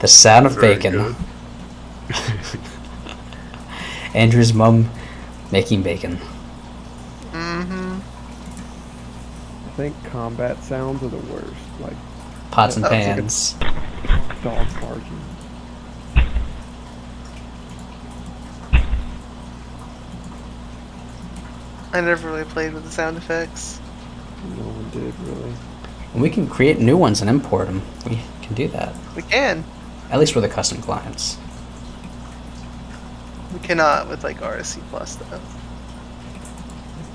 The sound of Very bacon. good. Andrew's mom making bacon. Mm-hmm. I think combat sounds are the worst. Like Pots and Oh, it's like a- pans. dogs barking. I never really played with the sound effects. No one did really. We can create new ones and import them. We can do that. We can. At least with the custom clients. We cannot with like RSC Plus though.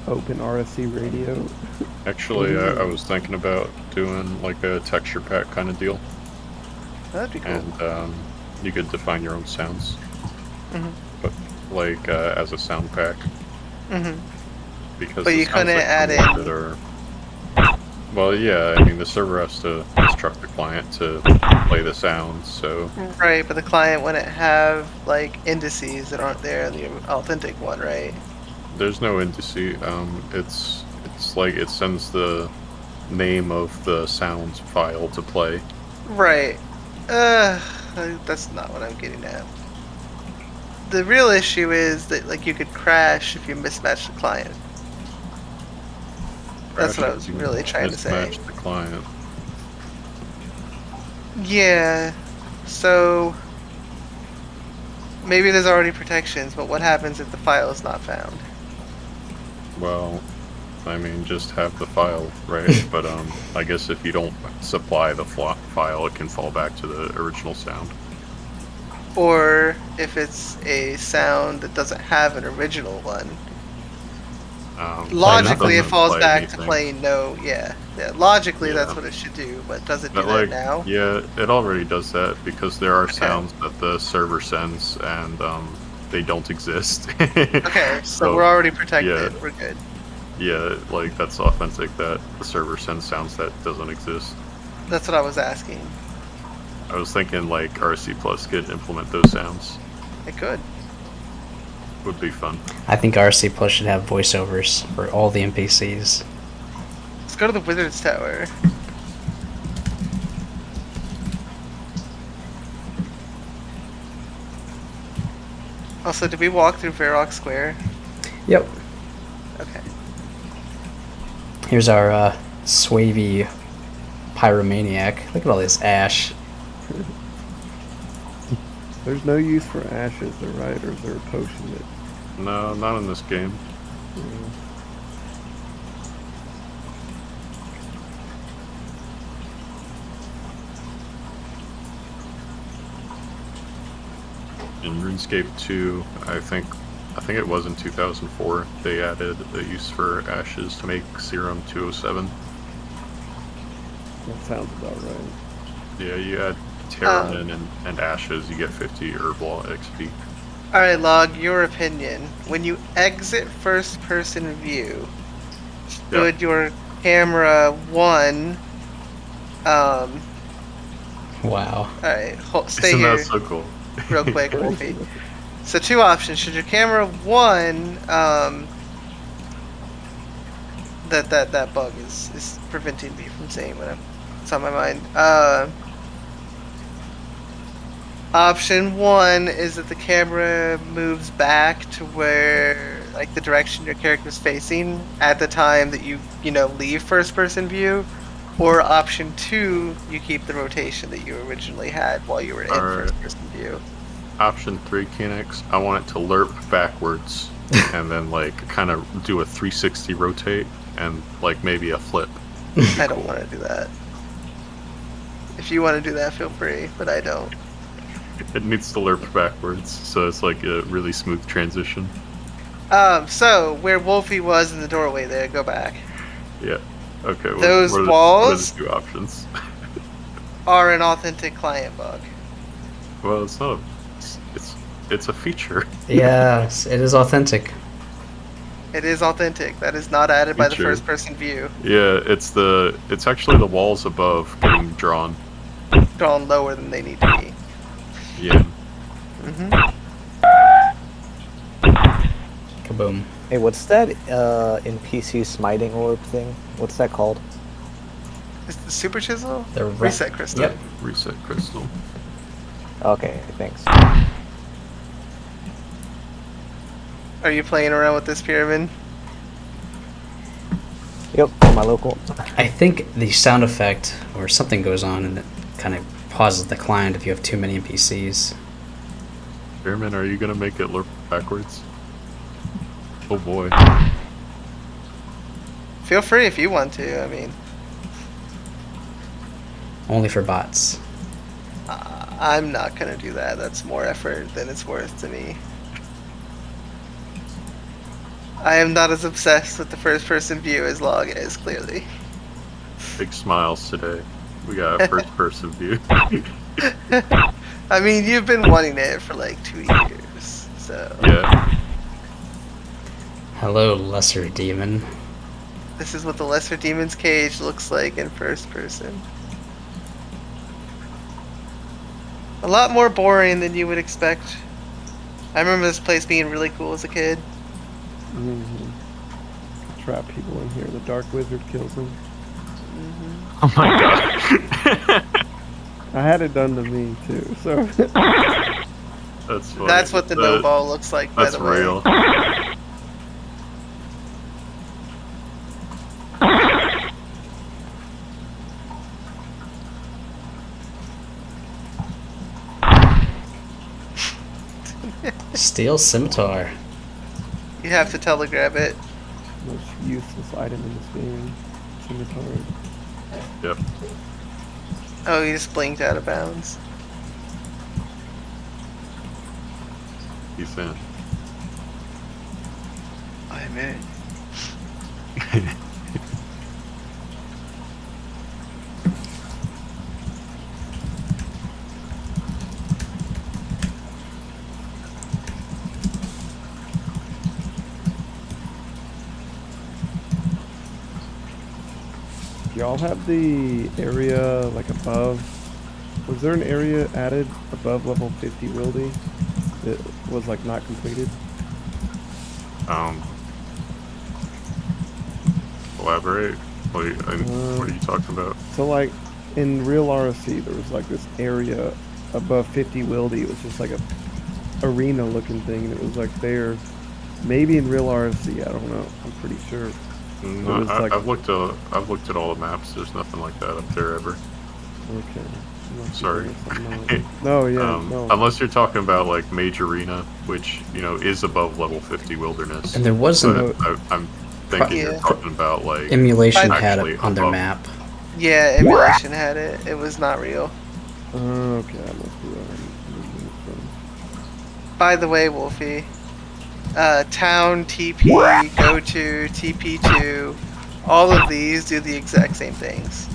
open RSC radio. Actually, I was thinking about doing like a texture pack kind of deal, That'd be cool. and you could define your own sounds, Mhm. but like as a sound pack. Mhm. Because But the you sounds couldn't that add come in- with it are... Well, yeah, I mean, the server has to instruct the client to play the sounds, so... Right, but the client wouldn't have like indices that aren't there in the authentic one, right? There's no indice. It's like it sends the name of the sounds file to play. Right. That's not what I'm getting at. The real issue is that like you could crash if you mismatch the client. That's what I was really trying to say. Mismatch the client. Yeah. So maybe there's already protections, but what happens if the file is not found? Well, I mean, just have the file, right? But I guess if you don't supply the file, it can fall back to the original sound. Or if it's a sound that doesn't have an original one. Logically, it doesn't falls play back anything. to play no. Yeah. Logically, Yeah. that's what it should do. But does it do But that like, now? yeah, it already does that because there are Okay. sounds that the server sends and they don't exist. Okay, so we're already protected. yeah. We're good. Yeah, like that's authentic that the server sends sounds that doesn't exist. That's what I was asking. I was thinking like RSC Plus could implement those sounds. It could. Would be fun. I think RC Plus should have voiceovers for all the NPCs. Let's go to the Wizard's Tower. Also, did we walk through Varrock Square? Yep. Okay. Here's our Swavey Pyromaniac. Look at all this ash. There's no use for ashes, though, right? Or is there a potion that... No, not in this game. In RuneScape 2, I think it was in 2004, they added a use for ashes to make Serum 207. That sounds about right. Yeah, you add Terramin and ashes, you get 50 Herbal XP. Alright, Log, your opinion. When you exit first person view, should your camera Wow. Alright, stay Isn't here that so cool? real quick, Wolfie. So two options. Should your camera that bug is preventing me from saying what's on my mind. Option 1 is that the camera moves back to where, like, the direction your character is facing at the time that you leave first person view. Or option 2, you keep the rotation that you originally had while you were in Alright. first person view. Option 3, Kinix, I want it to lerp backwards and then like kind of do a 360 rotate and like maybe a flip. I don't want to do that. If you want to do that, feel free, but I don't. It needs to lerp backwards, so it's like a really smooth transition. So where Wolfie was in the doorway there, go back. Yeah. Okay. Those what walls? are the two options? Are an authentic client bug. Well, it's not. It's a feature. Yes, it is authentic. It is authentic. That is not added by the Feature. first person view. Yeah, it's actually the walls above getting drawn. Drawn lower than they need to be. Yeah. Kaboom. Hey, what's that NPC smiting orb thing? What's that called? Is the super chisel? The Reset crystal. Yep. Reset crystal. Okay, thanks. Are you playing around with this pyramid? Yep, on my local. I think the sound effect or something goes on and it kind of pauses the client if you have too many NPCs. Airman, are you gonna make it lerp backwards? Oh boy. Feel free if you want to. I mean, Only for bots. I'm not gonna do that. That's more effort than it's worth to me. I am not as obsessed with the first-person view as Log is, clearly. Big smiles today. We got a first-person view. I mean, you've been wanting it for like 2 years, so... Yeah. Hello, lesser demon. This is what the Lesser Demon's Cage looks like in first person. A lot more boring than you would expect. I remember this place being really cool as a kid. Trap people in here. The Dark Wizard kills them. Oh my god. I had it done to me too, so. That's funny. That's what the no ball looks like, by the way. That's real. Steel scimitar. You have to telegrab it. Most useless item in this game. Scimitar. Yep. Oh, you just blinked out of bounds. He's in. I'm in. Y'all have the area like above. Was there an area added above level 50 Wildy that was like not completed? Elaborate. What are you talking about? So like in real RSC there was like this area above 50 Wildy. It was just like a arena looking thing, and it was like there. Maybe in real RSC, I don't know. I'm pretty sure. No, I've looked at all the maps. There's nothing like that up there ever. Okay. Sorry. No, yeah, no. Unless you're talking about like Mage Arena, which is above level 50 Wilderness. And there wasn't. I'm thinking you're talking about like Emulation had actually it on their above. map. Yeah, emulation had it. It was not real. Okay, I must be right. By the way, Wolfie, town, TP, go to, TP2, all of these do the exact same things.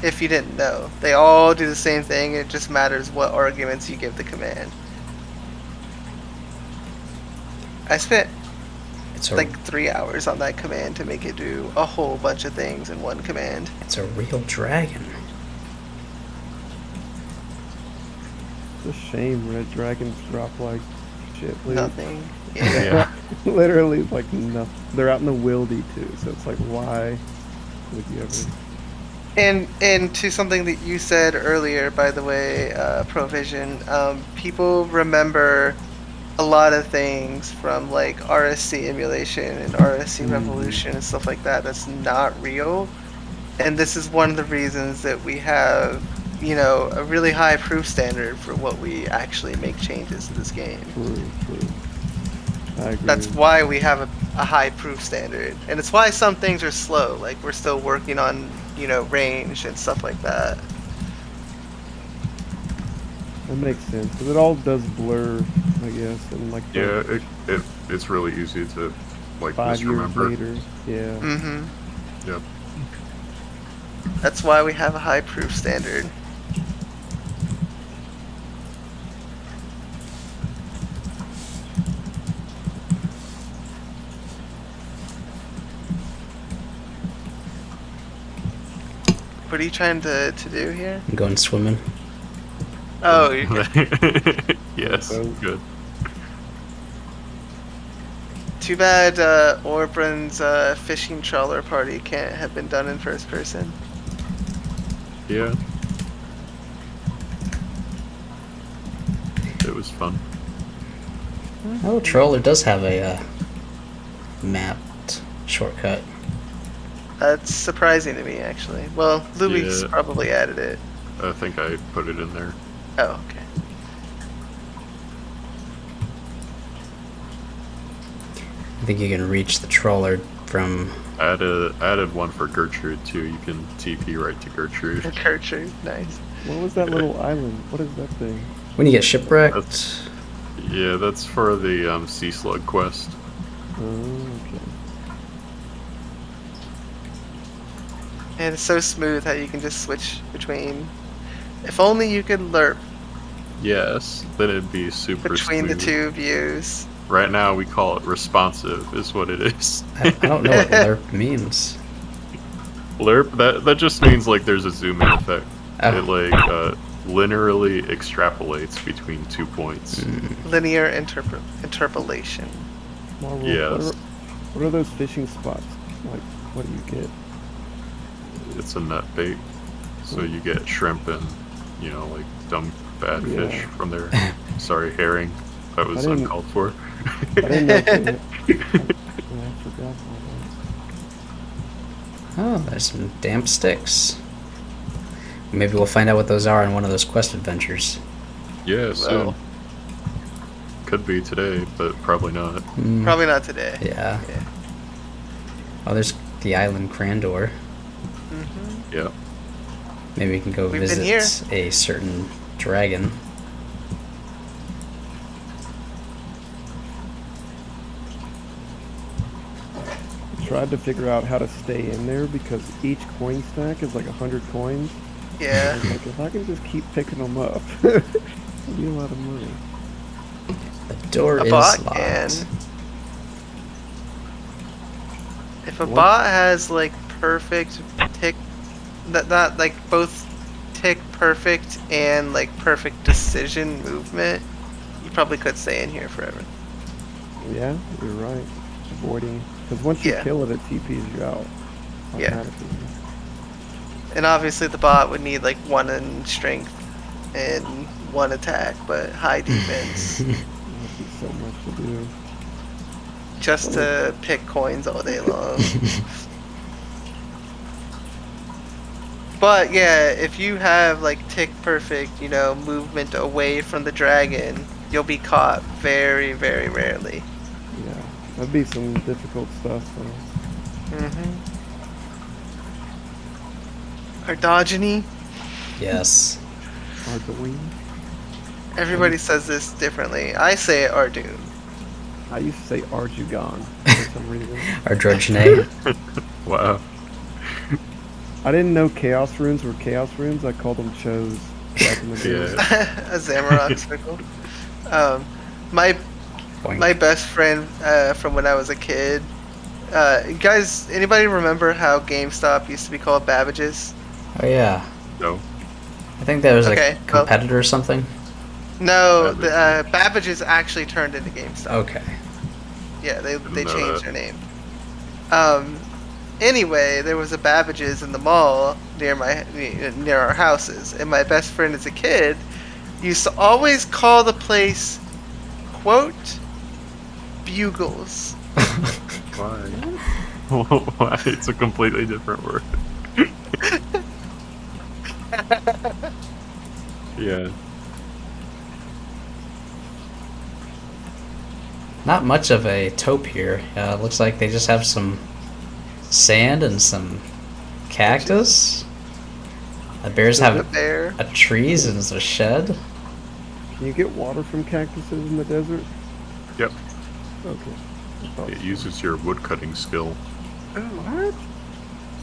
If you didn't know, they all do the same thing. It just matters what arguments you give the command. I spent like 3 hours on that command to make it do a whole bunch of things in one command. It's a real dragon. It's a shame red dragons drop like shit. Please. Nothing. Yeah. Literally like nothing. They're out in the wildy too, so it's like why would you ever? And to something that you said earlier, by the way, Provision, people remember a lot of things from like RSC emulation and RSC Revolution and stuff like that that's not real. And this is one of the reasons that we have, a really high proof standard for what we actually make changes to this game. True. I agree. That's why we have a high proof standard. And it's why some things are slow. Like we're still working on, range and stuff like that. That makes sense, because it all does blur, I guess, and like Yeah, it's really easy to like 5 years misremember. later. Yeah. Mm-hmm. Yep. That's why we have a high proof standard. What are you trying to do here? I'm going swimming. Oh, you're good. Yes, good. Too bad Orbrun's fishing trawler party can't have been done in first person. Yeah. It was fun. Oh, Troller does have a mapped shortcut. That's surprising to me, actually. Well, Louis Yeah. probably added it. I think I put it in there. Oh, okay. I think you can reach the Troller from... Added one for Gertrude too. You can TP right to Gertrude. Gertrude, nice. What was that little island? What is that thing? When you get shipwrecked... Yeah, that's for the Sea Slug quest. Okay. And it's so smooth how you can just switch between. If only you could lerp Yes, then it'd be super between the smooth. two views. Right now we call it responsive, is what it is. I don't know what lerp means. Lerp, that just means like there's a zoom in effect. Oh. It like linearly extrapolates between 2 points. Linear interpolation. Marvel, Yes. what are those fishing spots? Like, what do you get? It's a nut bait, so you get shrimp and like dumb bad Yeah. fish from there. Sorry, herring. That was I didn't- uncalled for. I didn't know if they had- I forgot all Oh, there's some damp sticks. Maybe we'll find out what those are in one of those quest adventures. Yeah, soon. Well, Could be today, but probably not. Hmm, probably not today. Yeah. Yeah. Oh, there's the island Crandor. Hmm. Yeah. Maybe we can go We've been visit here. a certain dragon. I tried to figure out how to stay in there because each coin stack is like 100 coins. I Yeah. was like, if I can just keep picking them up, it'll be a lot of money. The door A is bot locked. can. If a What? bot has like perfect tick, that like both tick perfect and like perfect decision movement, you probably could stay in here forever. Yeah, you're right. Avoiding, because once you Yeah. kill it, it TPs you out. Yeah. automatically. And obviously the bot would need like 1 in strength and 1 attack, but high defense That'd be so much to do. just to pick coins all day long. But yeah, if you have like tick perfect, movement away from the dragon, you'll be caught very, very rarely. Yeah, that'd be some difficult stuff. So. Mm-hmm. Ardogeny. Yes. Arduino. Everybody says this differently. I say Ardoon. I used to say Arjugon for some reason. Ardrogene. Wow. I didn't know Chaos Runes were Chaos Runes. I called them Chose back in the day. Yeah. A Zamorak circle. My Boink. best friend from when I was a kid. Guys, anybody remember how GameStop used to be called Babbage's? Oh yeah. No. I think that was Okay, a competitor or something. No, the Babbage's actually turned into GameStop. Okay. Yeah, they know changed that. their name. Anyway, there was a Babbage's in the mall near our houses, and my best friend as a kid used to always call the place, quote, Bugles. Why? Why? It's a completely different word. Yeah. Not much of a taupe here. Looks like they just have some sand and some cactus. The bears The have bear. a trees and a shed. Can you get water from cactuses in the desert? Yep. Okay. I thought It so. uses your woodcutting skill. What?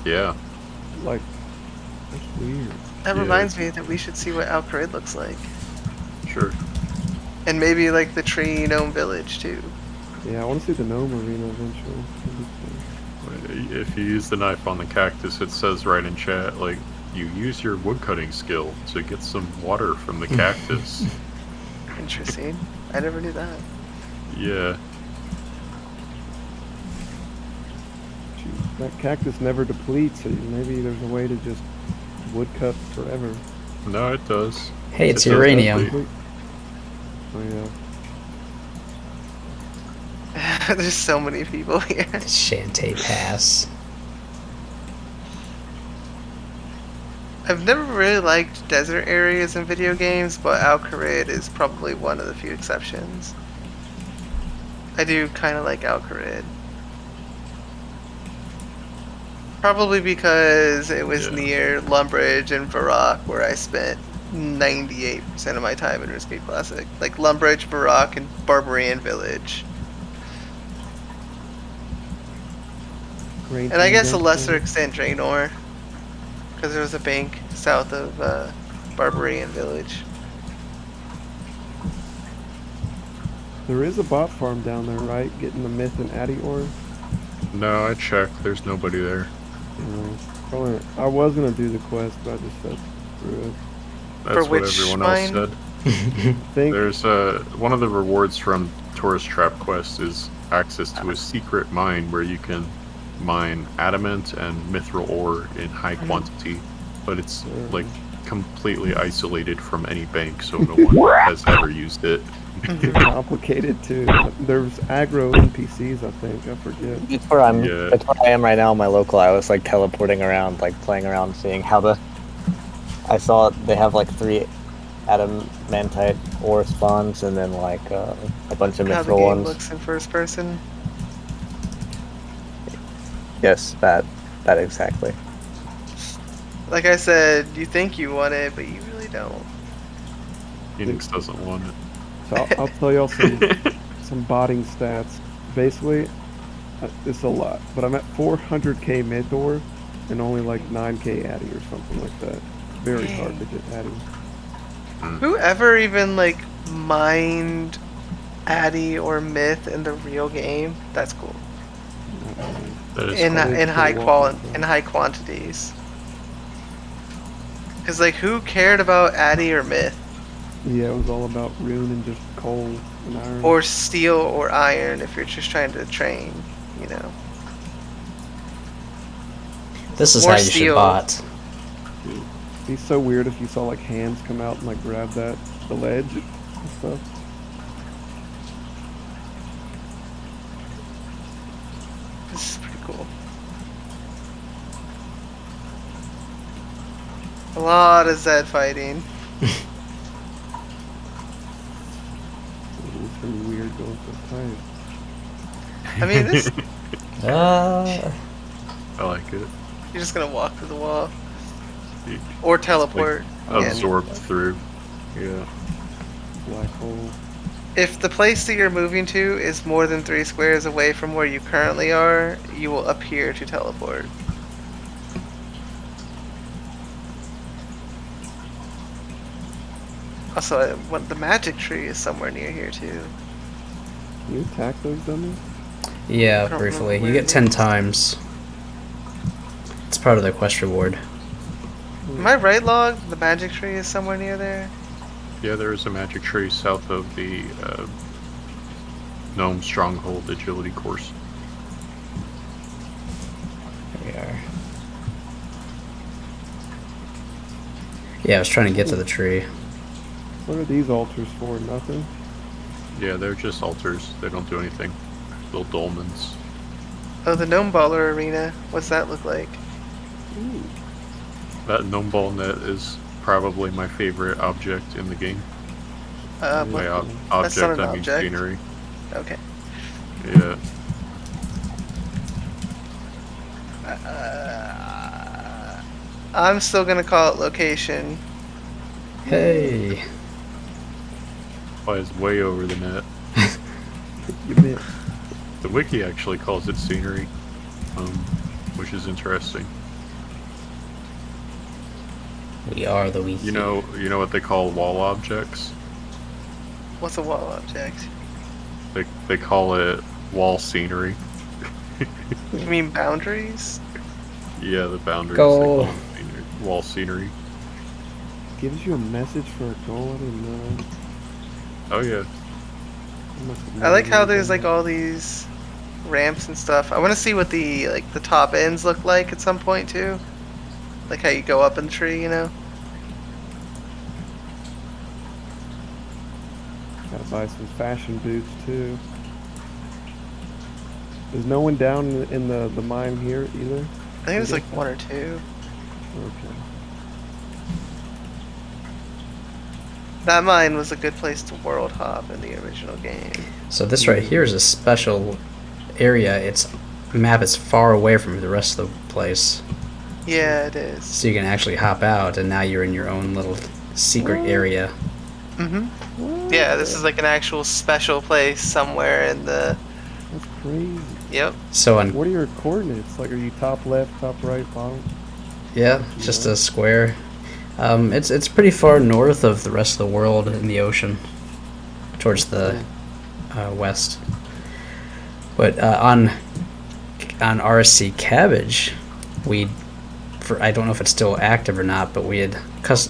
Yeah. Like, that's weird. That Yeah. reminds me that we should see what Alcarid looks like. Sure. And maybe like the tree gnome village too. Yeah, I want to see the gnome arena eventually. That'd be cool. If you use the knife on the cactus, it says right in chat, like, you use your woodcutting skill to get some water from the cactus. Interesting. I never knew that. Yeah. Jeez, that cactus never depletes. So maybe there's a way to just woodcut forever. No, it does. Hey, it's It does uranium. deplete. Oh yeah. There's so many people here. Shantae Pass. I've never really liked desert areas in video games, but Alcarid is probably one of the few exceptions. I do kind of like Alcarid. Probably because it was Yeah. near Lumbridge and Varrock, where I spent 98% of my time in RuneScape Classic. Like Lumbridge, Varrock, and Barbarian Village. And I guess a lesser extent Draenor. Because there was a bank south of Barbarian Village. There is a bot farm down there, right? Getting the myth and Addy ore. No, I checked. There's nobody there. Probably, I was gonna do the quest, but I just said screw it. That's For what which everyone mine? else said. I think There's one of the rewards from Tourist Trap Quest is access to a secret mine where you can mine adamant and mithril ore in high quantity, but it's like completely isolated from any bank, so no one has ever used it. it's complicated too. There's aggro NPCs, I think. I forget. That's where I'm. Yeah. That's where I am right now in my local. I was like teleporting around, like playing around, seeing how the. I saw they have like 3 adamantite ore spawns, and then like a bunch of How the mithril game ones. looks in first person. Yes, that exactly. Like I said, you think you want it, but you really don't. Phoenix doesn't want it. So I'll tell y'all some botting stats. Basically, it's a lot, but I'm at 400k myth ore and only like 9k Addy or something like that. Very hard to get Addy. Whoever even like mined Addy or Myth in the real game, that's cool. That is In cool. in high quantities. Cause like who cared about Addy or Myth Yeah, it was all about rune and just coal and iron. or steel or iron if you're just trying to train, you know. This is More how you should steel. bot. It'd be so weird if you saw like hands come out and like grab the ledge and stuff. This is pretty cool. A lot of Zed fighting. It's gonna be weird going so tight. I mean, this Ah, I like it. you're just gonna walk through the wall You or teleport. Yeah. absorbed through. Yeah. Black hole. If the place that you're moving to is more than 3 squares away from where you currently are, you will appear to teleport. Also, the magic tree is somewhere near here too. Can you attack those dummies? yeah, I don't briefly. remember You where get it 10 is. times. It's part of the quest reward. Am I right, Log? The magic tree is somewhere near there? Yeah, there is a magic tree south of the Gnome Stronghold agility course. Here we are. Yeah, I was trying to get to the tree. What are these altars for? Nothing? Yeah, they're just altars. They don't do anything. Little dolmens. Oh, the Gnome Baller Arena. What's that look like? Ooh. That gnome ball net is probably my favorite object in the game. By What? object, not an I mean object. scenery. Okay. Yeah. I'm still gonna call it location. Hey! Flies way over the net. You missed. The wiki actually calls it scenery, which is interesting. We are the wiki. You know what they call wall objects? What's a wall object? They call it wall scenery. You mean boundaries? Yeah, the boundaries. Goal. They call it scenery, wall scenery. Gives you a message for a goal? I didn't know. Oh yeah. I like how there's like all these ramps and stuff. I want to see what the the top ends look like at some point too. Like how you go up in the tree, you know? Gotta buy some fashion boots too. Is no one down in the mine here either? I think there's like 1 or 2. Okay. That mine was a good place to world hop in the original game. So this right here is a special area. Its map is far away from the rest of the place. Yeah, it is. So you can actually hop out, and now you're in your own little secret area. Mm-hmm. Yeah, this is like an actual special place somewhere in the That's crazy. Yep. So on What are your coordinates? Like, are you top left, top right, bottom? yeah, just a square. It's pretty far north of the rest of the world in the ocean, towards the west. But on RSC Cabbage, I don't know if it's still active or not, but we had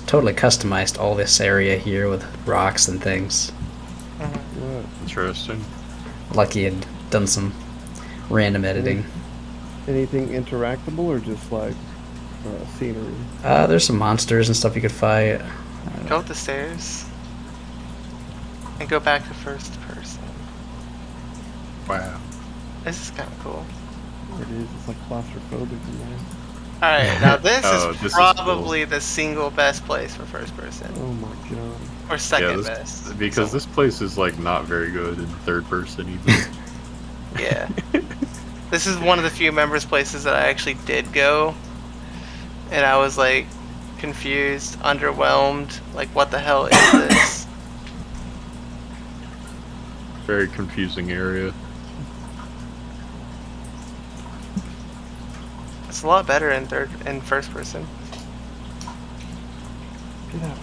totally customized all this area here with rocks and things. What? Interesting. Lucky had done some random editing. Anything interactable or just like scenery? There's some monsters and stuff you could fight. Go up the stairs. And go back to first person. Wow. This is kind of cool. It is. It's like claustrophobic in there. Alright, now this This is is cool. probably the single best place for first person. Oh my god. Or second this, best. because this place is like not very good in third person either. Yeah. This is one of the few members places that I actually did go. And I was like confused, underwhelmed, like what the hell is this? Very confusing area. It's a lot better in first person. Get out.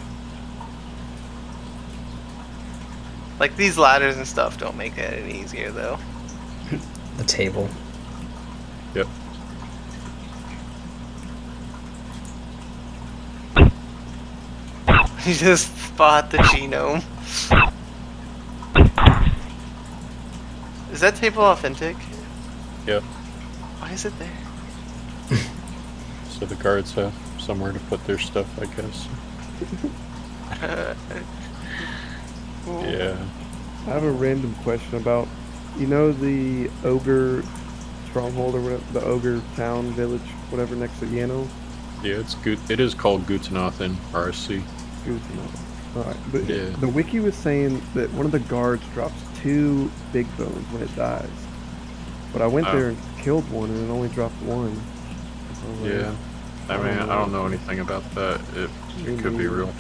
Like these ladders and stuff don't make it any easier though. The table. Yep. You just spot the genome. Is that table authentic? Yep. Why is it there? So the guards have somewhere to put their stuff, I guess. Yeah. I have a random question about, you know, the ogre stronghold or whatever, the ogre town, village, whatever, next to Yano? Yeah, it's good. It is called Gutenoth in RSC. Alright, but Yeah. the wiki was saying that one of the guards drops 2 big bones when it dies. But I went Oh. there and killed one and it only dropped 1. So I was like, Yeah. I mean, I don't know anything about that. It could be real.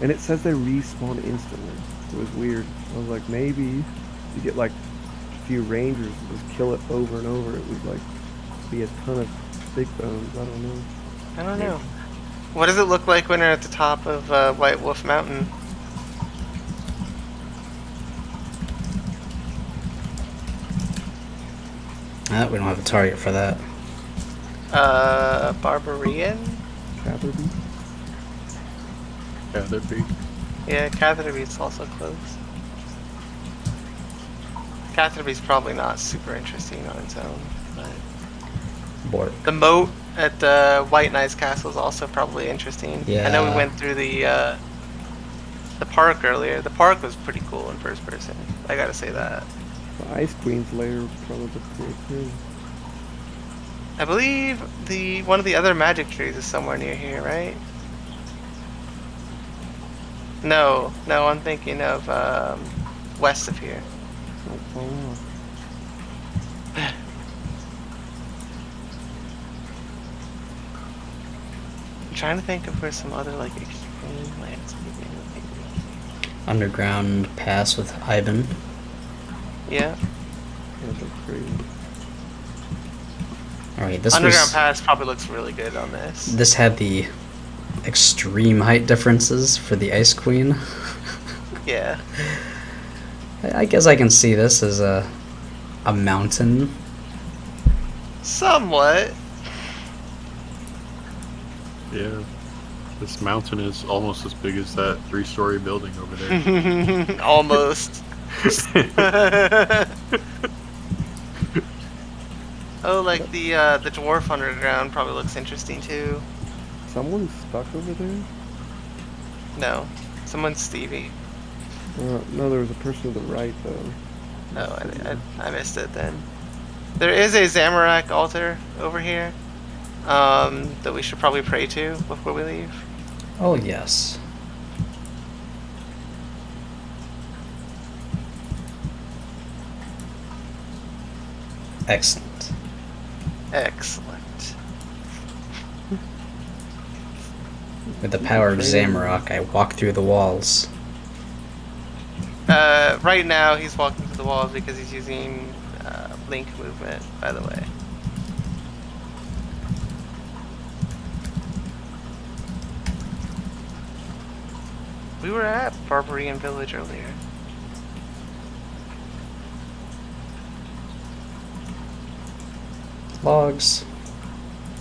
And it says they respawn instantly. It was weird. I was like, maybe you get like a few rangers and just kill it over and over. It would like be a ton of big bones. I don't know. I don't know. What does it look like when you're at the top of White Wolf Mountain? We don't have a target for that. Barbarian? Catherby? Yeah, there'd be. Yeah, Catherby's also close. Catherby's probably not super interesting on its own, but Bork. the moat at the White Knight's Castle is also probably interesting. I know we Yeah. went through the park earlier. The park was pretty cool in first person. I gotta say that. The Ice Queen's lair probably pretty cool. I believe one of the other magic trees is somewhere near here, right? No, I'm thinking of west of here. Don't fall off. I'm trying to think of where some other like extreme landscaping would be. Underground pass with Ivan. Yeah, That'd look crazy. Alright, this underground was pass probably looks really good on this. this had the extreme height differences for the Ice Queen. Yeah, I guess I can see this as a mountain. somewhat. Yeah. This mountain is almost as big as that 3-story building over there. Almost. Oh, like the dwarf underground probably looks interesting too. Someone's stuck over there? No, someone's Stevie. No, there was a person to the right though. No, I missed it then. There is a Zamorak altar over here that we should probably pray to before we leave. Oh yes. Excellent. Excellent. With the power of Zamorak, I walk through the walls. Right now he's walking through the walls because he's using link movement, by the way. We were at Barbarian Village earlier. Logs.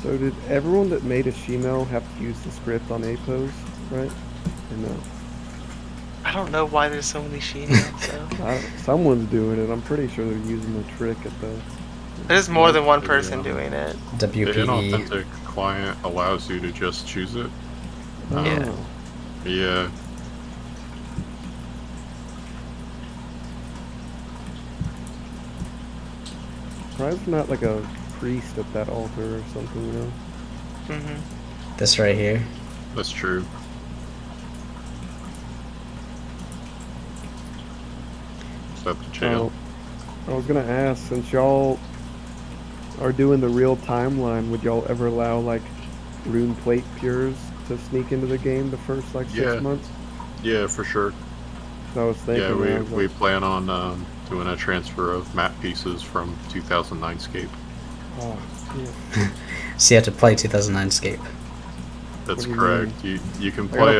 So did everyone that made a Shemale have to use the script on APOS, right? Or no? I don't know why there's so many Shemales, so. Someone's doing it. I'm pretty sure they're using the trick at the... There's more than one person doing it. The WPE. inauthentic client allows you to just choose it. Yeah. Yeah. Surprised we're not like a priest at that altar or something, you know? Mm-hmm. This right here. That's true. Is that the jail? I was gonna ask, since y'all are doing the real timeline, would y'all ever allow like rune plate pures to sneak into the game the first like 6 months? Yeah, for sure. So I was thinking. Yeah, I was we like, plan on doing a transfer of map pieces from 2009 Scape. oh, yeah. So you have to play 2009 Scape. That's What do you correct. You can play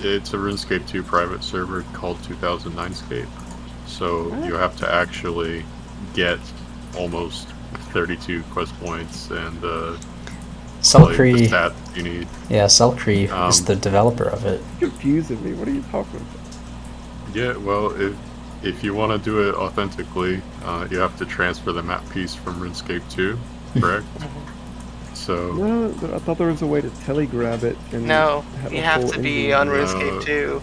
it's a RuneScape 2 private server called 2009 Scape. So you have to actually get almost 32 quest points and the Selkree. stat you need. Yeah, Selkree is the developer of it. Confusing me. What are you talking about? Yeah, well, if you want to do it authentically, you have to transfer the map piece from RuneScape 2, correct? So No, I thought there was a way to telegrab it. And No, have you a have full to be ending. on No. RuneScape 2.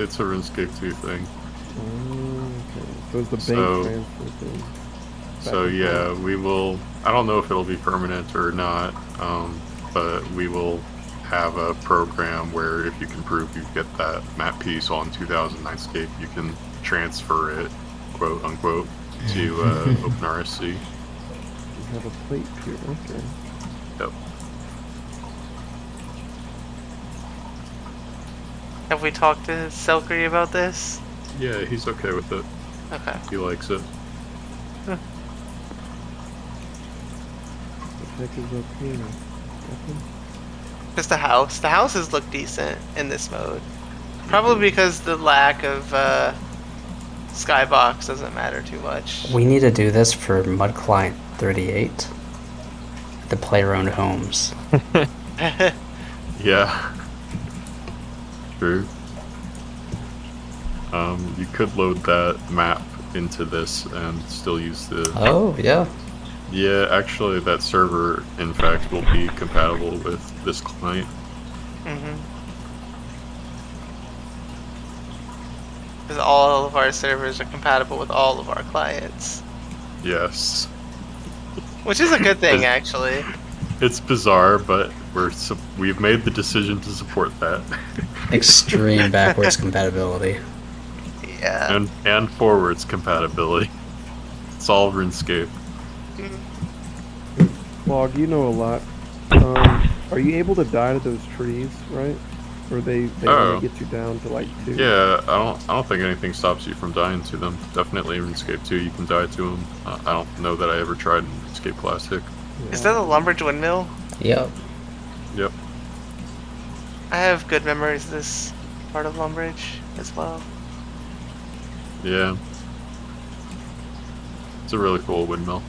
it's a RuneScape 2 thing. Oh, okay. So it's the bank So- transfer thing. So and yeah, we will. I don't know if it'll be permanent or not, but we will have a program where if you can prove you get that map piece on 2009 Scape, you can transfer it, quote unquote, to OpenRSC. You have a plate here. Okay. Yep. Have we talked to Selkree about this? Yeah, he's okay with it. Okay. He likes it. The heck is up here? Nothing? Just the house. The houses look decent in this mode. Probably because the lack of skybox doesn't matter too much. We need to do this for Mud Client 38. The player-owned homes. Yeah. True. You could load that map into this and still use the. Oh, yeah. Yeah, actually, that server, in fact, will be compatible with this client. Mm-hmm. Because all of our servers are compatible with all of our clients. Yes. Which is a good thing, actually. It's bizarre, but we've made the decision to support that. Extreme backwards compatibility. Yeah. and forwards compatibility. It's all RuneScape. Log, you know a lot. Are you able to die to those trees, right? Or they Oh. only get you down to like 2? Yeah, I don't think anything stops you from dying to them. Definitely in RuneScape 2 you can die to them. I don't know that I ever tried in RuneScape Classic. Is that a Lumbridge windmill? Yep. Yep. I have good memories of this part of Lumbridge as well. Yeah. It's a really cool windmill.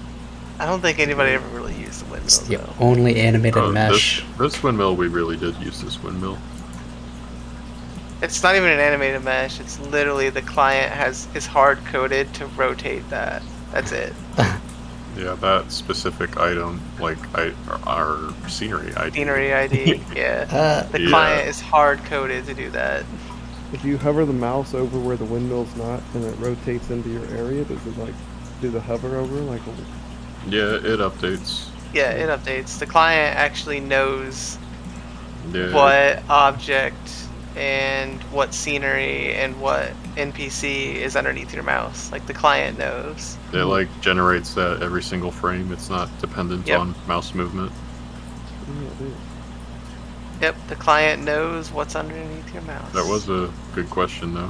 I don't think anybody ever really used the windmill, It's the though. only animated mesh. This windmill, we really did use this windmill. It's not even an animated mesh. It's literally the client is hard coded to rotate that. That's it. Yeah, that specific item, like our scenery ID. Scenery ID. Yeah. The Yeah. client is hard coded to do that. If you hover the mouse over where the windmill's not and it rotates into your area, does it like do the hover over like? Yeah, it updates. Yeah, it updates. The client actually knows Yeah. what object and what scenery and what NPC is underneath your mouse. Like the client knows. It like generates that every single frame. It's not dependent Yep. on mouse movement. Yeah, dude. Yep, the client knows what's underneath your mouse. That was a good question though.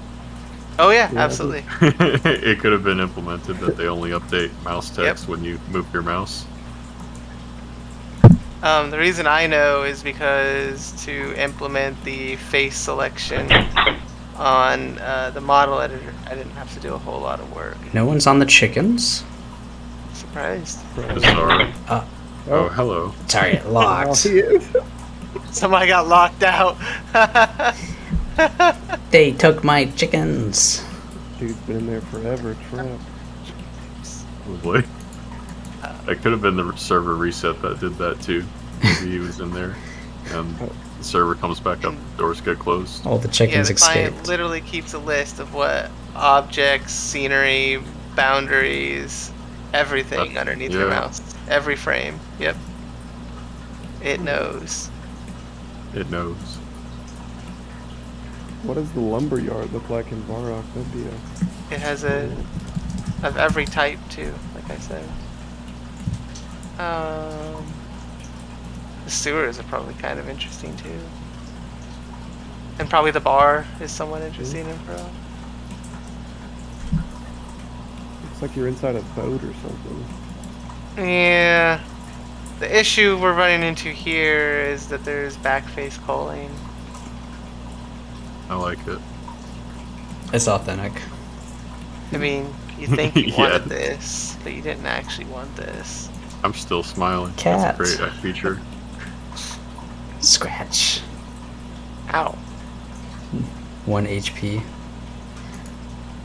Oh yeah, Yeah, absolutely. It could have been implemented that they only update mouse text when you move your mouse. The reason I know is because to implement the face selection on the model editor, I didn't have to do a whole lot of work. No one's on the chickens. Surprised. Bizarre. Oh, hello. Sorry, Oh, locked. he is. Somebody got locked out. They took my chickens. Dude's been in there forever, trapped. Probably. It could have been the server reset that did that too. Maybe he was in there, and the server comes back up, doors get closed. All the Yeah, chickens the client escaped. literally keeps a list of what objects, scenery, boundaries, everything underneath your yeah. mouse. Every frame. Yep. It knows. It knows. What does the lumber yard look like in Varrock? That'd be a... It has a of every type too, like I said. The sewers are probably kind of interesting too. And probably the bar is somewhat interesting in Pro. Looks like you're inside a boat or something. Yeah. The issue we're running into here is that there's backface culling. I like it. It's authentic. I mean, you think you Yeah. wanted this, but you didn't actually want this. I'm still smiling. Cat. That's a great feature. Scratch. Ow. 1 HP.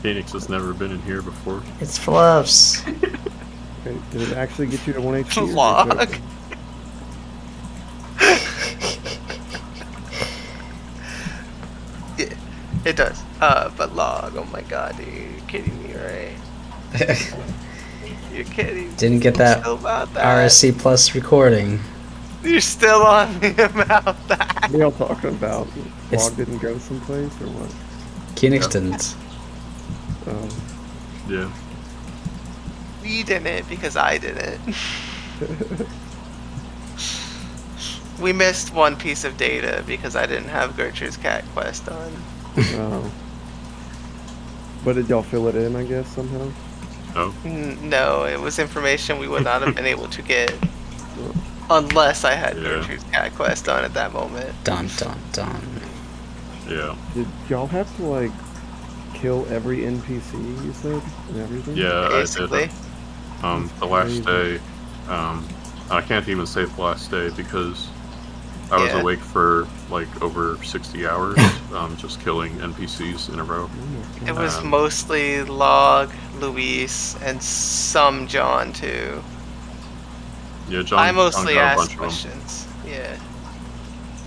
Phoenix has never been in here before. It's fluffs. Okay, did it actually get you to 1 HP? or you're Log. joking? Yeah, it does. But log, oh my god, dude, you're kidding me, right? You're kidding. Didn't get that Still about that. RSC plus recording. You're still on me about that. What are y'all talking about? It's- Log didn't go someplace or what? Phoenix Yep. didn't. Yeah. We didn't because I didn't. We missed one piece of data because I didn't have Gertrude's cat quest on. Oh. But did y'all fill it in, I guess, somehow? Oh. No, it was information we would not have been able to get unless I had Yeah. Gertrude's cat quest on at that moment. Dun dun dun. Yeah. Did y'all have to, like, kill every NPC, you said? And everything? Yeah, I Basically. did. The last day, I can't even say the last day because I was Yeah. awake for like over 60 hours, just killing NPCs in a row. Oh my It God. was mostly Log, Luis, and some John too. Yeah, John. I mostly John got a asked bunch of them. questions. Yeah.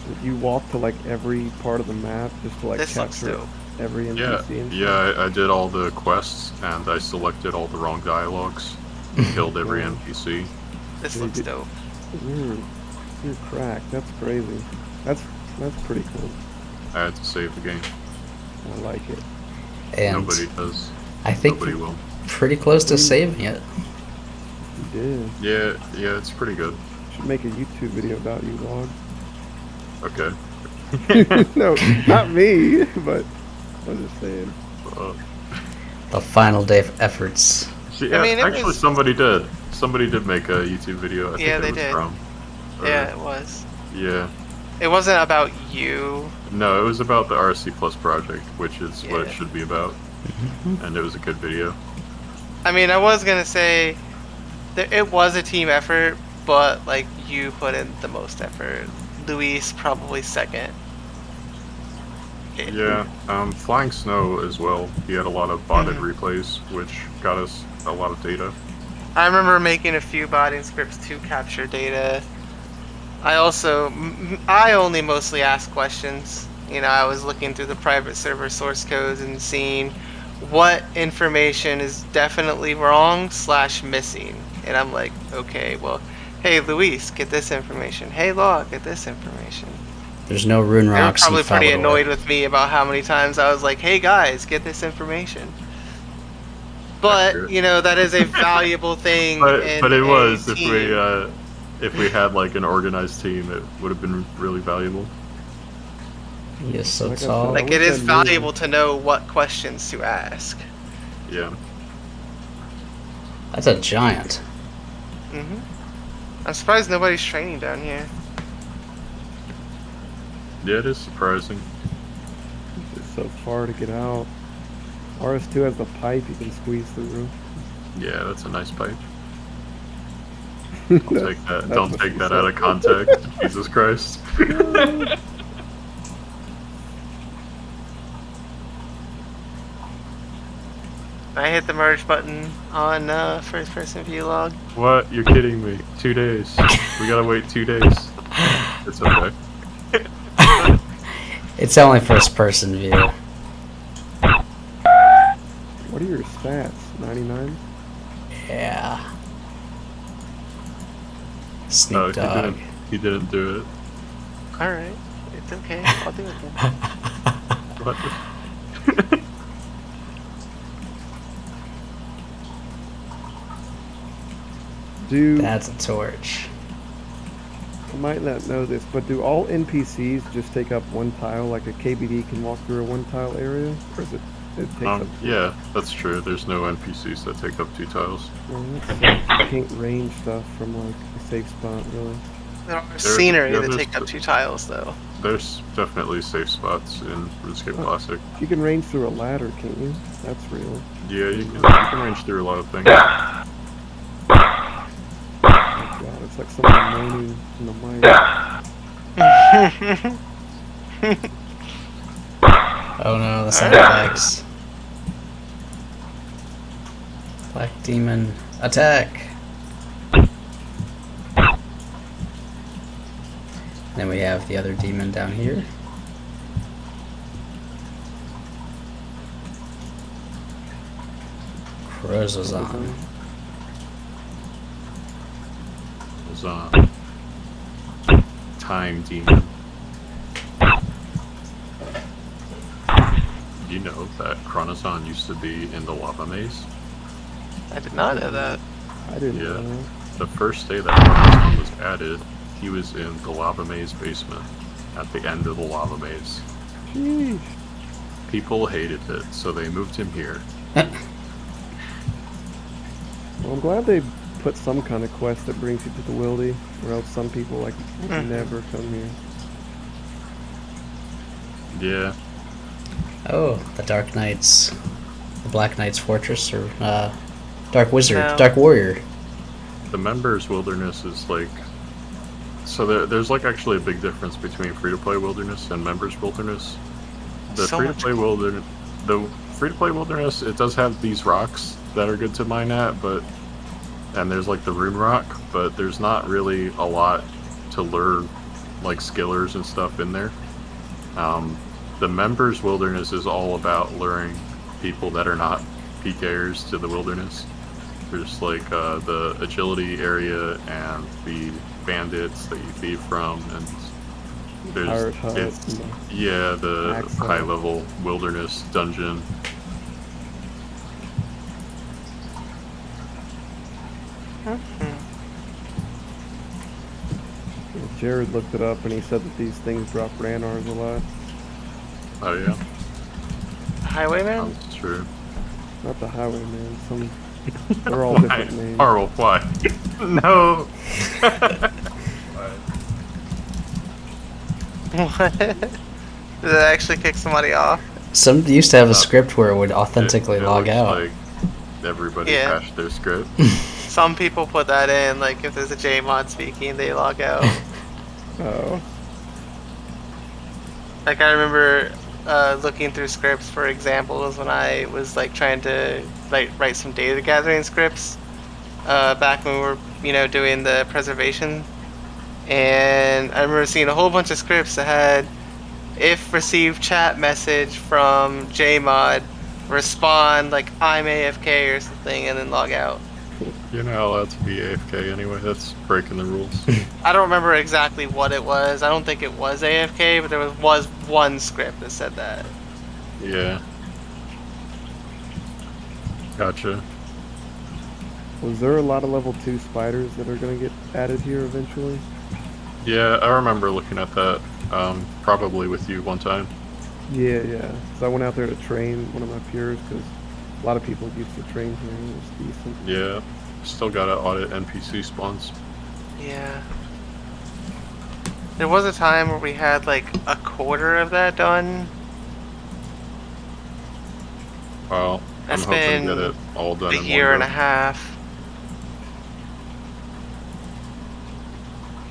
Did you walk to, like, every part of the map just to, like, This looks capture dope. every Yeah, NPC and yeah, I did all the quests and I selected all the wrong dialogues, killed every Wow. NPC. This Yeah, looks you- dope. You're cracked. That's crazy. That's pretty cool. I had to save the game. I like it. And Nobody does. I think Nobody we're will. pretty close to saving it. You did. Yeah, it's pretty good. Should make a YouTube video about you, Log. Okay. No, not me, but I'm just saying. Uh, The final day of efforts. see, I mean, it actually, was- somebody did. Somebody did make a YouTube video. I Yeah, think they it was did. From, or- Yeah, it was. Yeah. It wasn't about you. No, it was about the RSC Plus project, which is what it Yeah. should be about. And it was a good video. I mean, I was gonna say that it was a team effort, but like you put in the most effort. Luis probably second. Yeah, Flying Snow as well. He had a lot of botted Mhm. replays, which got us a lot of data. I remember making a few botting scripts to capture data. I also, I only mostly asked questions. You know, I was looking through the private server source codes and seeing what information is definitely wrong / missing. And I'm like, okay, well, hey Luis, get this information. Hey Log, get this information. There's no rune They were rocks probably in pretty Falador. annoyed with me about how many times I was like, hey guys, get this information. But, Accurate. you know, that is a valuable thing. But in it a was team. if we had like an organized team, it would have been really valuable. He is so Like I said, tall. Like, wish it is I knew. valuable to know what questions to ask. Yeah. That's a giant. I'm surprised nobody's training down here. Yeah, it is surprising. It's so far to get out. RS2 has the pipe you can squeeze through. Yeah, that's a nice pipe. Don't take that. That's Don't what take she that said. out of context. Jesus Christ. I hit the merge button on first person view log. What? You're kidding me. 2 days. We gotta wait 2 days. It's okay. It's only first person view. What are your stats? 99? Yeah. Sneak No, dog. he didn't do it. Alright, it's okay. I'll do it then. What? That's a torch. I might not know this, but do all NPCs just take up one tile, like a KBD can walk through a one tile area? Or is it takes up two? Yeah, that's true. There's no NPCs that take up 2 tiles. Well, that sucks. You can't range stuff from like a safe spot, really. There are scenery that there's take up 2 tiles, though. There's definitely safe spots in RuneScape Classic. You can range through a ladder, can't you? That's real. Yeah, you can range through a lot of things. Oh god, it's like someone moaning in the mic. Oh no, the sound effects. Black demon attack. Then we have the other demon down here. Crozazon. There's Time Demon. You know that Chronozon used to be in the lava maze? I did not know that. I didn't Yeah. know. The first day that Chronozon was added, he was in the lava maze basement at the end of the lava maze. Sheesh. People hated it, so they moved him here. Well, I'm glad they put some kind of quest that brings you to the Wildy, or else some people like would never come here. Yeah. Oh, the Dark Knights, the Black Knight's Fortress, or Dark Wizard, No. Dark Warrior. The Members Wilderness is like... So there's like actually a big difference between free-to-play Wilderness and Members Wilderness. The So much free-to-play Wilderness... The free-to-play Wilderness, it does have these rocks that are good to mine at, but... And there's like the Rune Rock, but there's not really a lot to lure like skillers and stuff in there. The Members Wilderness is all about luring people that are not PKers to the Wilderness. There's like the agility area and the bandits that you thieve from, and there's Pirate Hut and the yeah, the Axe Hut. high level wilderness dungeon. Jared looked it up and he said that these things drop Ranars a lot. Oh yeah, Highwayman? that's true. Not the Highwayman, some... They're all different names. Carl, why? No. What? Did it actually kick somebody off? Some used to have a script where it would authentically It log looks out. Like everybody Yeah. hashed their script. Some people put that in, like if there's a JMod speaking, they log out. Oh. Like I remember looking through scripts for examples when I was like trying to write some data gathering scripts back when we were doing the preservation, and I remember seeing a whole bunch of scripts that had if received chat message from JMod, respond like I'm AFK or something, and then log out. You're not allowed to be AFK anyway. That's breaking the rules. I don't remember exactly what it was. I don't think it was AFK, but there was one script that said that. Yeah. Gotcha. Was there a lot of level 2 spiders that are going to get added here eventually? Yeah, I remember looking at that. Probably with you one time. Yeah. So I went out there to train one of my peers because a lot of people used to train here. And it was decent. Yeah. Still gotta audit NPC spawns. Yeah. There was a time where we had like a quarter of that done. Well, That's I'm hoping been to get it all done a in year one and go. a half.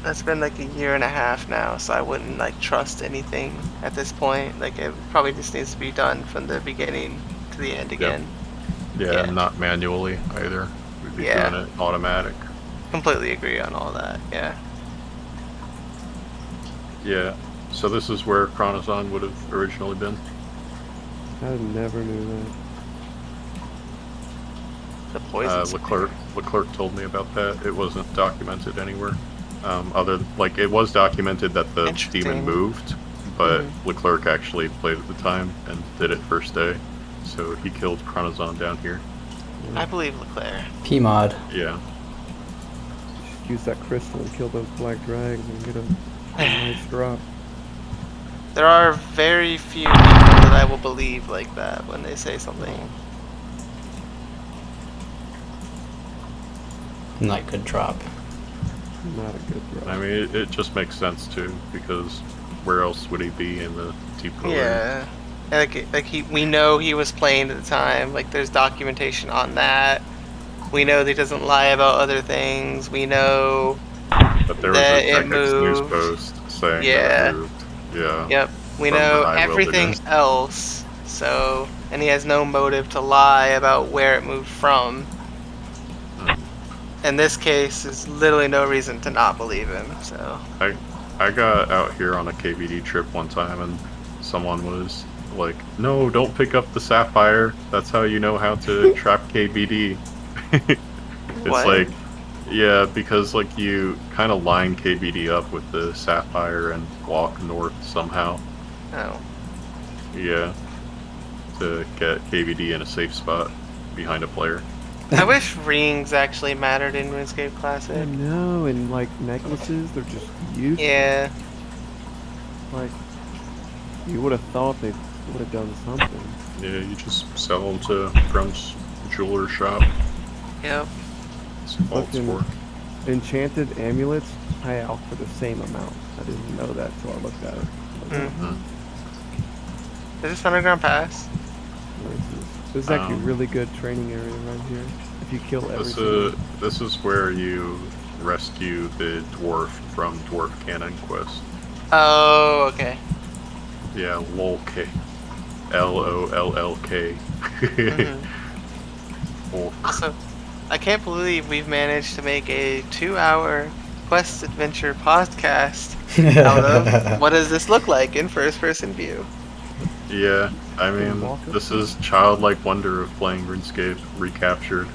That's been like a year and a half now, so I wouldn't like trust anything at this point. Like it probably just needs to be done from the beginning to the end again. Yeah, Yeah. and not manually either. We'd be Yeah. doing it automatic. Completely agree on all that. Yeah. Yeah. So this is where Chronozon would have originally been. I never knew that. The poison. Leclerc told me about that. It wasn't documented anywhere. It was documented that the Interesting. demon moved, but Mhm. Leclerc actually played at the time and did it first day. So he killed Chronozon down here. I believe Leclerc. P-mod. Yeah. Just use that crystal and kill those black drags and get a nice drop. There are very few people that I will believe like that when they say something. Not good drop. Not a good drop. I mean, it just makes sense too, because where else would he be in the deep area? Yeah. We know he was playing at the time. Like there's documentation on that. We know that he doesn't lie about other things. We know But there was that a it Technics news moved. post saying Yeah. that it moved. Yeah. Yep. We From the know high everything wilderness. else. So, and he has no motive to lie about where it moved from. In this case, there's literally no reason to not believe him. So. I got out here on a KBD trip one time and someone was like, "No, don't pick up the sapphire. That's how you know how to trap KBD." It's What? like, yeah, because like you kind of line KBD up with the sapphire and walk north somehow. Oh. Yeah, to get KBD in a safe spot behind a player. I wish rings actually mattered in RuneScape I Classic. know, and like necklaces, they're just useless. Yeah. Like, you would have thought they would have done something. Yeah, you just sell them to Grump's jeweler shop. Yep. That's all it's Fucking- for. Enchanted amulets pay out for the same amount. I didn't know that till I looked at it. Mm. Is this Underground Pass? This is actually a Um, really good training area right here. If you kill everything. This is where you rescue the dwarf from Dwarf Cannon Quest. Oh, okay. Yeah, LOLK. LOLLK. Mhm. Lolk. So, I can't believe we've managed to make a 2-hour quest adventure podcast out of what does this look like in first-person view? Yeah, I mean, walk up this to is childlike wonder of playing RuneScape recaptured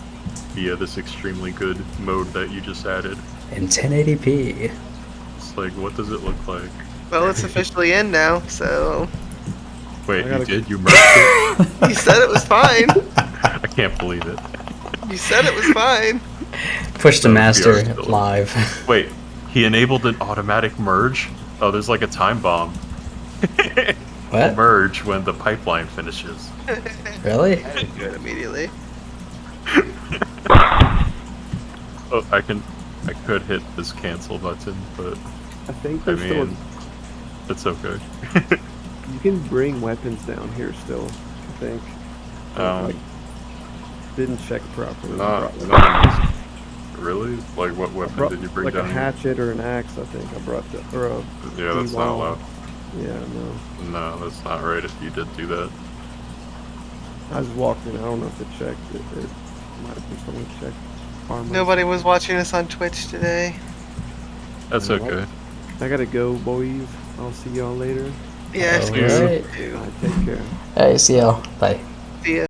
via this extremely good mode that you just added. In 1080p. It's like, what does it look like? Well, it's officially in now, so Wait, I gotta- you did? You merged it? you said it was fine. I can't believe it. You said it was fine. Push to No, master VR still. live. Wait, he enabled an automatic merge? Oh, there's like a time bomb. What? Merge when the pipeline finishes. Really? I didn't do it immediately. Oh, I could hit this cancel button, but I think I there's still mean, it's okay. you can bring weapons down here still, I think. Like, didn't check properly. Not really? Like, what weapon did you bring like down a here? hatchet or an axe, I think I brought that, or a Yeah, that's not D-wall. allowed. Yeah, no. No, that's not right if you did do that. I just walked in. I don't know if it checked. It might have been someone checked. Armor. Nobody was watching us on Twitch today. That's You know what? okay. I gotta go, boys. I'll see y'all later. Yes, All we right. do. Take care. Hey, see y'all. Bye. See ya.